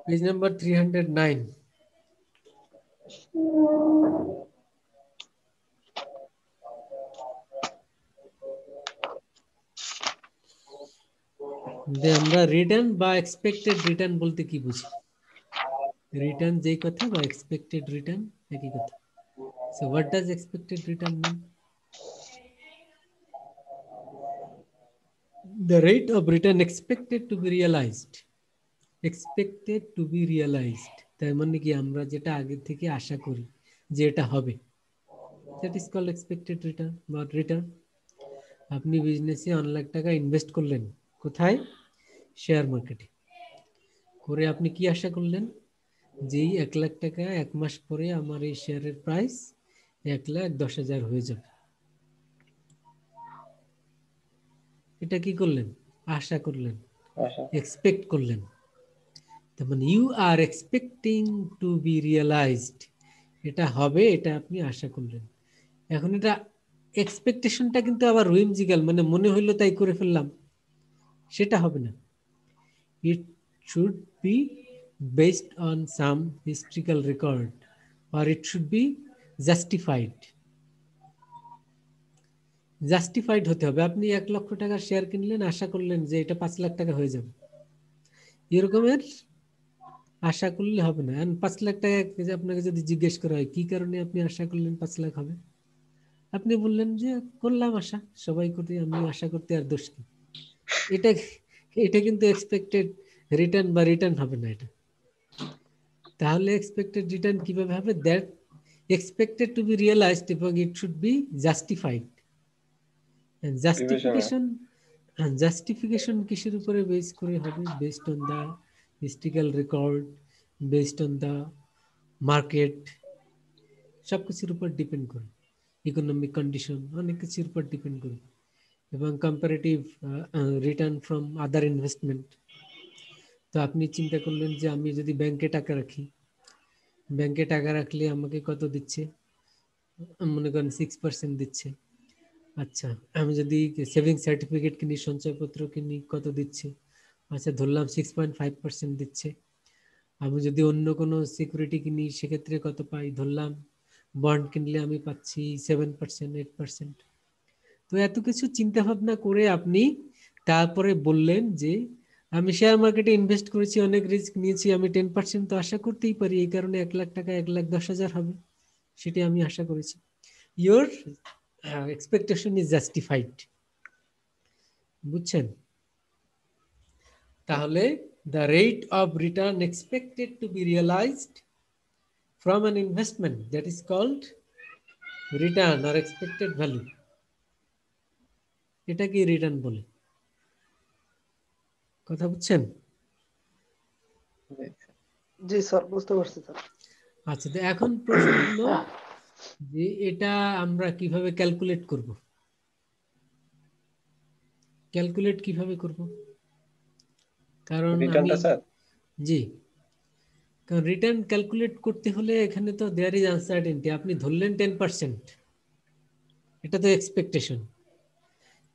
পেজ নাম্বার 309। আমরা রিটার্ন বা এক্সপেক্টেড রিটার্ন বলতে কি বুঝি? রিটার্ন যেই কথা বা এক্সপেক্টেড রিটার্ন একই কথা। So what does expected return mean? The rate of return expected to be realized. Expected to be realized, তার মানে কি আমরা যেটা আগে থেকে আশা করি যে এটা হবে, that is called expected return বা রিটার্ন। আপনি বিজনেসে 1 লাখ টাকা ইনভেস্ট করলেন, কোথায়? শেয়ার মার্কেটে। করে আপনি কি আশা করলেন? যেই 1 লাখ টাকা 1 মাস পরে আমার এই শেয়ারের প্রাইস 1,10,000 হয়ে যাবে। এটা কি করলেন? আশা করলেন, এক্সপেক্ট করলেন। তার মানে you are expecting to be realized, এটা হবে, এটা আপনি আশা করলেন। এখন এটা এক্সপেকটেশনটা কিন্তু আবার হুইমজিক্যাল, মানে মনে হইলো তাই করে ফেললাম, সেটা হবে না। It should B based on some historical record or it should be justified. Justified হতে হবে। আপনি 1 লক্ষ টাকা শেয়ার কিনলেন, আশা করলেন যে এটা 5 লাখ টাকা হয়ে যাবে, এরকমের আশা করলে হবে না। 5 লাখ টাকা আপনাকে যদি জিজ্ঞেস করা হয় কি কারণে আপনি আশা করলেন 5 লাখ হবে, আপনি বললেন যে করলাম আশা, সবাই করতে, আমি আশা করতে আর দোষ কি? এটা এটা কিন্তু এক্সপেক্টেড রিটার্ন বা রিটার্ন হবে না এটা। তাহলে এক্সপেক্টেড রিটার্ন কিভাবে হবে? That expected to be realised এবং it should be justified. Justification, justification কিসের উপরে বেস করে হবে? Based on the historical record, based on the market, সব কিছুর উপর ডিপেন্ড করে, ইকোনমিক কন্ডিশন, অনেক কিছুর উপর ডিপেন্ড করে। এবং comparative return from other investment. তো আপনি চিন্তা করলেন যে আমি যদি ব্যাংকে টাকা রাখি, ব্যাংকে টাকা রাখলে আমাকে কত দিচ্ছে, মনে করেন 6% দিচ্ছে। আচ্ছা, আমি যদি সেভিংস সার্টিফিকেট কিনি, সঞ্চয়পত্র কিনি, কত দিচ্ছে? আচ্ছা, ধরলাম 6.5% দিচ্ছে। আমি যদি অন্য কোনো সিকিউরিটি কিনি সেক্ষেত্রে কত পাই? ধরলাম বন্ড কিনলে আমি পাচ্ছি 7%, 8%। তো এত কিছু চিন্তা ভাবনা করে আপনি তারপরে বললেন যে আমি শেয়ার মার্কেটে ইনভেস্ট করেছি, অনেক রিস্ক নিয়েছি, আমি 10% তো আশা করতেই পারি, এই কারণে 1 লাখ টাকা 1,10,000 হবে, সেটি আমি আশা করেছি। Your expectation is justified. বুঝছেন? তাহলে the rate of return expected to be realized from an investment, that is called return or expected value. এটা কি রিটার্ন বলে? কথা বুঝছেন? জি স্যার, বুঝতে পারছি স্যার। আচ্ছা, তো এখন প্রশ্ন হলো যে এটা আমরা কিভাবে ক্যালকুলেট করব? ক্যালকুলেট কিভাবে করব? কারণ আমি রিটার্নটা স্যার জি, কারণ রিটার্ন ক্যালকুলেট করতে হলে এখানে তো দেয়ার ইজ আনসার্টেনটি। আপনি ধরলেন 10%, এটা তো এক্সপেকটেশন।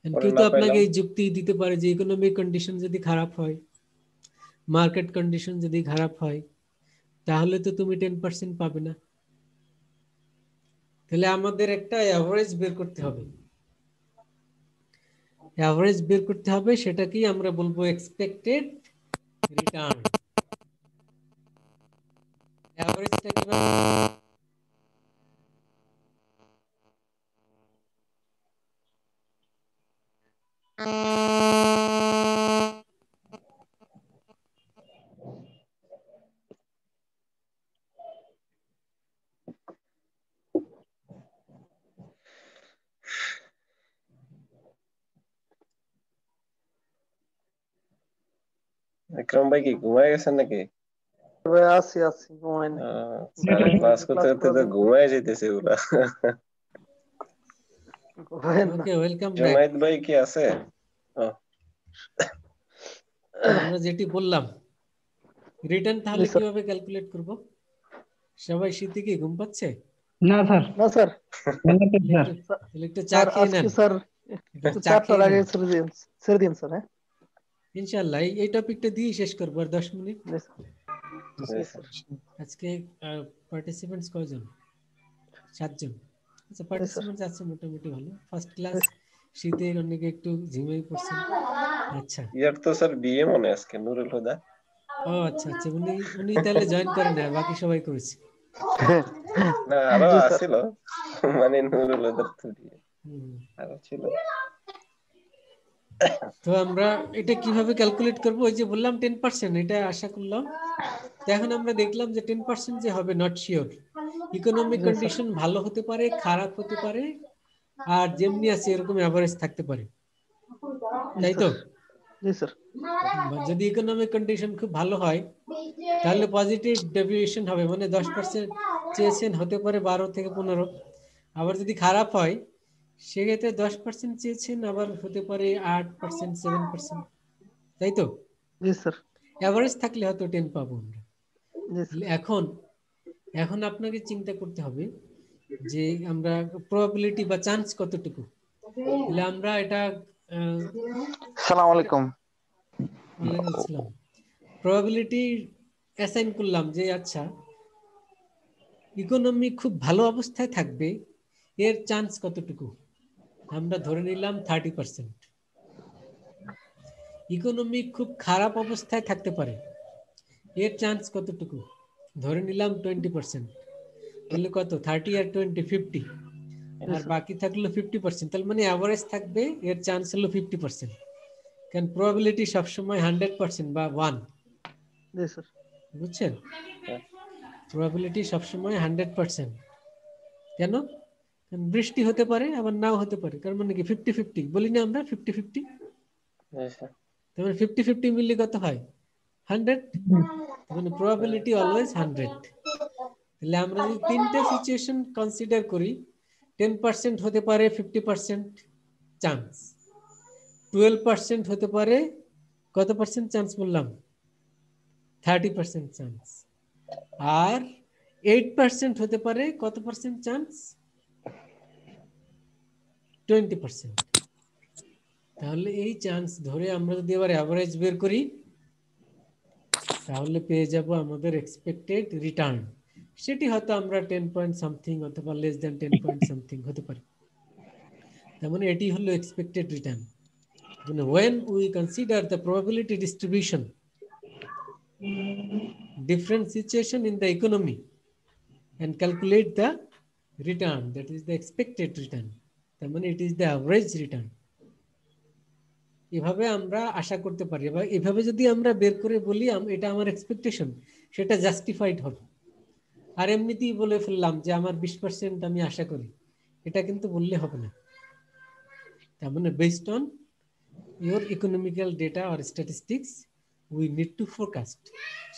কেউ তো না আপনাকে পাইলাম এই যুক্তি দিতে পারে যে ইকোনমিক কন্ডিশন যদি খারাপ হয়, মার্কেট কন্ডিশন যদি খারাপ হয়, তাহলে তো তুমি 10% পাবে না। তাহলে আমাদের একটা অ্যাভারেজ বের করতে হবে। অ্যাভারেজ বের করতে হবে, সেটাকেই আমরা বলবো এক্সপেক্টেড রিটার্ন। অ্যাভারেজটা কিভাবে? বিক্রম ভাই কি ঘুমায় গেছেন নাকি? ভাই আছি ঘুমাই না। স্যার ক্লাস করতে করতে তো ঘুমায় যেতেছে ওরা। ঘুমাইন না। ওকে, ওয়েলকাম ব্যাক। জুনাইদ ভাই কি আছে? আমরা যেটি বললাম, রিটার্ন তাহলে জি স্যার। কিভাবে ক্যালকুলেট করব? সবাই শীতে কি ঘুম পাচ্ছে? না স্যার, না স্যার, স্যার তাহলে একটু চা স্যার খেয়ে নেন। আজকে স্যার একটু একটু চা চারটার খেয়ে আগে নেন। ছেড়ে দিন স্যার। হ্যাঁ ইনশাআল্লাহ এই টপিকটা দিয়ে শেষ করবো, আর 10 মিনিট। জি স্যার। জি স্যার। আজকে পার্টিসিপেন্টস কয়জন? 7 জন। আচ্ছা, জি স্যার। পার্টিসিপেন্টস আছে মোটামুটি ভালো। ফার্স্ট ক্লাস, জি শীতে অনেকে একটু ঝিমাই পড়ছেন। আচ্ছা, ইয়ার তো স্যার বিয়ে মনে আজকে নুরুল হুদা। ও আচ্ছা আচ্ছা, উনি তাহলে জয়েন করেন না, বাকি সবাই করেছে। না আরো জি স্যার। আছিল, মানে নুরুল হুদার তো বিয়ে হুম। আরো ছিল। তো আমরা এটা কিভাবে ক্যালকুলেট করব? ওই যে বললাম 10%, এটা আশা করলাম। তো এখন আমরা দেখলাম যে 10% যে হবে, not sure. Economic G sir. Condition ভালো হতে পারে, খারাপ হতে পারে, আর যেমনি আছে এরকম এভারেজ থাকতে পারে, জি তাই স্যার। তো? জি স্যার। বা যদি ইকোনমিক কন্ডিশন খুব ভালো হয় তাহলে পজিটিভ ডেভিয়েশন হবে, মানে 10% চেয়েছেন, হতে পারে 12 থেকে 15। আবার যদি খারাপ হয় সেক্ষেত্রে 10% চেয়েছেন, আবার হতে পারে 8%, 7%, তাই তো? জি স্যার। এভারেজ থাকলে হয়তো 10 পাবো আমরা। জি স্যার। এখন এখন আপনাকে চিন্তা করতে হবে যে আমরা প্রবাবিলিটি বা চান্স কতটুকু। তাহলে আমরা এটা সালাম আলাইকুম। ওয়ালাইকুম আসসালাম, প্রবাবিলিটি অ্যাসাইন করলাম যে আচ্ছা, ইকোনমি খুব ভালো অবস্থায় থাকবে, এর চান্স কতটুকু? আমরা ধরে নিলাম 30%। ইকোনমি খুব খারাপ অবস্থায় থাকতে পারে, এর চান্স কতটুকু? ধরে নিলাম 20%। তাহলে কত? 30 আর 20, 50। আর বাকি থাকলো 50%। তাহলে মানে অ্যাভারেজ থাকবে, এর চান্স হলো 50%। কারণ প্রবাবিলিটি সবসময় 100% বা 1। জি স্যার। বুঝছেন? প্রবাবিলিটি সবসময় 100%। কেন? কারণ বৃষ্টি হতে পারে, আবার নাও হতে পারে, কারণ মানে কি 50-50 বলি না আমরা, 50-50। তার মানে 50-50 মিললে কত হয়? 100। মানে প্রবাবিলিটি অলওয়েজ 100। তাহলে আমরা যদি তিনটে সিচুয়েশন কনসিডার করি, 10% হতে পারে 50% চান্স, 12% হতে পারে, কত পার্সেন্ট চান্স বললাম? 30% চান্স। আর 8% হতে পারে কত পার্সেন্ট চান্স? 20%। তাহলে এই চান্স ধরে আমরা যদি এবার অ্যাভারেজ বের করি তাহলে পেয়ে যাব আমাদের এক্সপেক্টেড রিটার্ন। সেটি হয়তো আমরা 10 পয়েন্ট সামথিং অথবা লেস দ্যান 10 পয়েন্ট সামথিং হতে পারে। তার মানে এটি হলো এক্সপেক্টেড রিটার্ন। মানে when we consider the probability distribution, different situation in the economy, and calculate the return, that is the expected return, তার মানে it is the average return। এভাবে আমরা আশা করতে পারি, বা এভাবে যদি আমরা বের করে বলি এটা আমার এক্সপেকটেশন, সেটা জাস্টিফাইড হবে। আর এমনিতেই বলে ফেললাম যে আমার 20% আমি আশা করি, এটা কিন্তু বললে হবে না। তার মানে based on your economical data or statistics we need to forecast,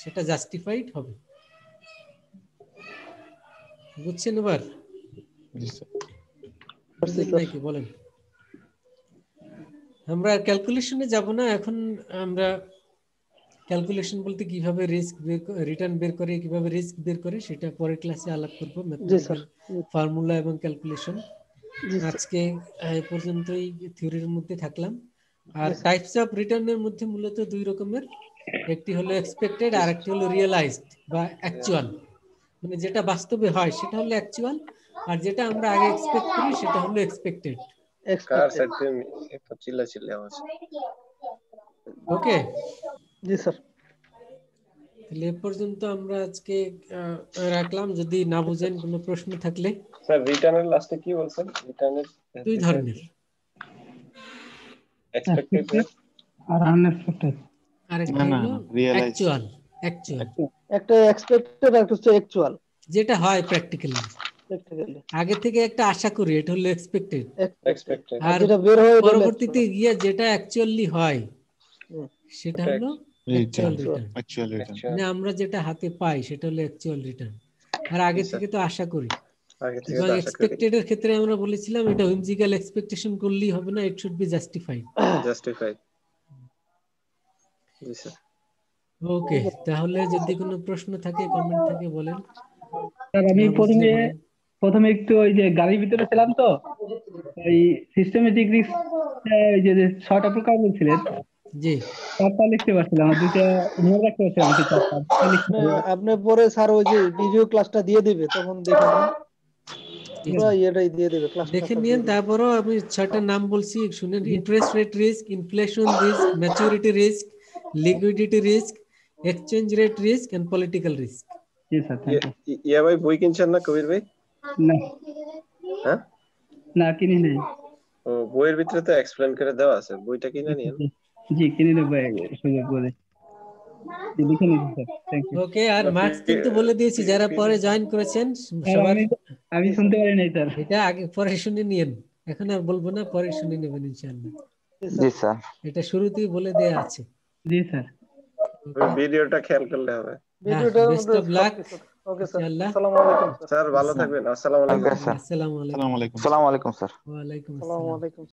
সেটা জাস্টিফাইড হবে। বুঝছেন এবার? জি স্যার। বুঝলেন নাকি বলেন? আমরা ক্যালকুলেশনে যাব না এখন। আমরা ক্যালকুলেশন বলতে কিভাবে রিস্ক রিটার্ন বের করে, কিভাবে রিস্ক বের করে, সেটা পরের ক্লাসে আলাপ করব, ম্যাথমেটিক্যাল ফর্মুলা এবং ক্যালকুলেশন। আজকে এই পর্যন্তই থিওরির মধ্যে থাকলাম। আর টাইপস অফ রিটার্নের মধ্যে মূলত দুই রকমের, একটি হলো এক্সপেক্টেড আর একটি হলো রিয়েলাইজড বা অ্যাকচুয়াল। মানে যেটা বাস্তবে হয় সেটা হলো অ্যাকচুয়াল, আর যেটা আমরা আগে এক্সপেক্ট করি সেটা হলো এক্সপেক্টেড। কার সাইড থেকে একটু চিল্লা আওয়াজ। ওকে, জি স্যার। তাহলে এ পর্যন্ত আমরা আজকে রাখলাম। যদি না বুঝেন কোনো প্রশ্ন থাকলে। স্যার রিটার্নের লাস্টে কি বলছেন? রিটার্নের দুই ধরনের, এক্সপেক্টেড আর আনএক্সপেক্টেড। আরেকটা না, হলো realize। অ্যাকচুয়াল। একটা এক্সপেক্টেড আর একটা হচ্ছে অ্যাকচুয়াল। যেটা হয় প্র্যাকটিক্যালি, প্র্যাকটিক্যালি আগে থেকে একটা আশা করি, এটা হলো এক্সপেক্টেড। এক্সপেক্টেড আর যেটা বের হয় পরবর্তীতে গিয়ে যেটা অ্যাকচুয়ালি হয় সেটা হলো অ্যাকচুয়াল রিটার্ন। Actual return. মানে আমরা যেটা হাতে পাই সেটা হলো অ্যাকচুয়াল রিটার্ন। আর আগে থেকে তো আশা করি। আগে থেকে এবং তো আশা করি। এক্সপেক্টেড এর ক্ষেত্রে আমরা বলেছিলাম এটা হুইমজিক্যাল এক্সপেকটেশন করলেই হবে না, it should be justified. Justified. জি স্যার। ওকে, তাহলে যদি কোনো প্রশ্ন থাকে, কমেন্ট থাকে বলেন। স্যার আমি না বুঝলে বলেন। প্রথমে একটু ওই যে গাড়ির ভিতরে ছিলাম তো, এই সিস্টেমেটিক রিস্ক ওই যে 6টা প্রকার বলছিলেন, জি 4টা লিখতে পারছিলাম, আর 2টা মনে রাখতে পারছিলাম কি 4টা লিখতে হবে। আপনি পরে স্যার ওই যে ভিডিও ক্লাসটা দিয়ে দিবে, তখন দেখে নিন। পুরো এটাই দিয়ে দেবে ক্লাস। দেখে নিন। তারপরও আমি 6টা নাম বলছি, শুনেন। Interest rate risk, inflation risk, maturity risk, liquidity risk, exchange rate risk and political risk. জি স্যার, থ্যাংক ইউ। ইয়া ভাই বই কিনছেন না কবির ভাই? না হ্যাঁ, না কিনি নাই। ও বইয়ের ভিতরে তো এক্সপ্লেন করে দেওয়া আছে, বইটা কিনে নিন। জি কিনে নেবো সুযোগ করে। লিখে নিচ্ছি স্যার, থ্যাংক ইউ। ওকে, আর মার্কস কিন্তু বলে দিয়েছি যারা পরে জয়েন করেছেন সবার। আমি শুনতে পারি নাই স্যার। এটা আগে পরে শুনে নিয়েন, এখন আর বলবো না, পরে শুনে নেবেন ইনশাআল্লাহ। জি স্যার। এটা শুরুতেই বলে দেয়া আছে। জি স্যার। ভিডিওটা খেয়াল করলে হবে। ভিডিওটা best of luck. Okay sir. ইনশাআল্লাহ। আসসালামু আলাইকুম স্যার ভালো থাকবেন। আসসালামু আলাইকুম। Okay sir. আসসালামু আলাইকুম। আসসালামু আলাইকুম স্যার। ওয়া আলাইকুম আসসালামু আসসালাম। আলাইকুম।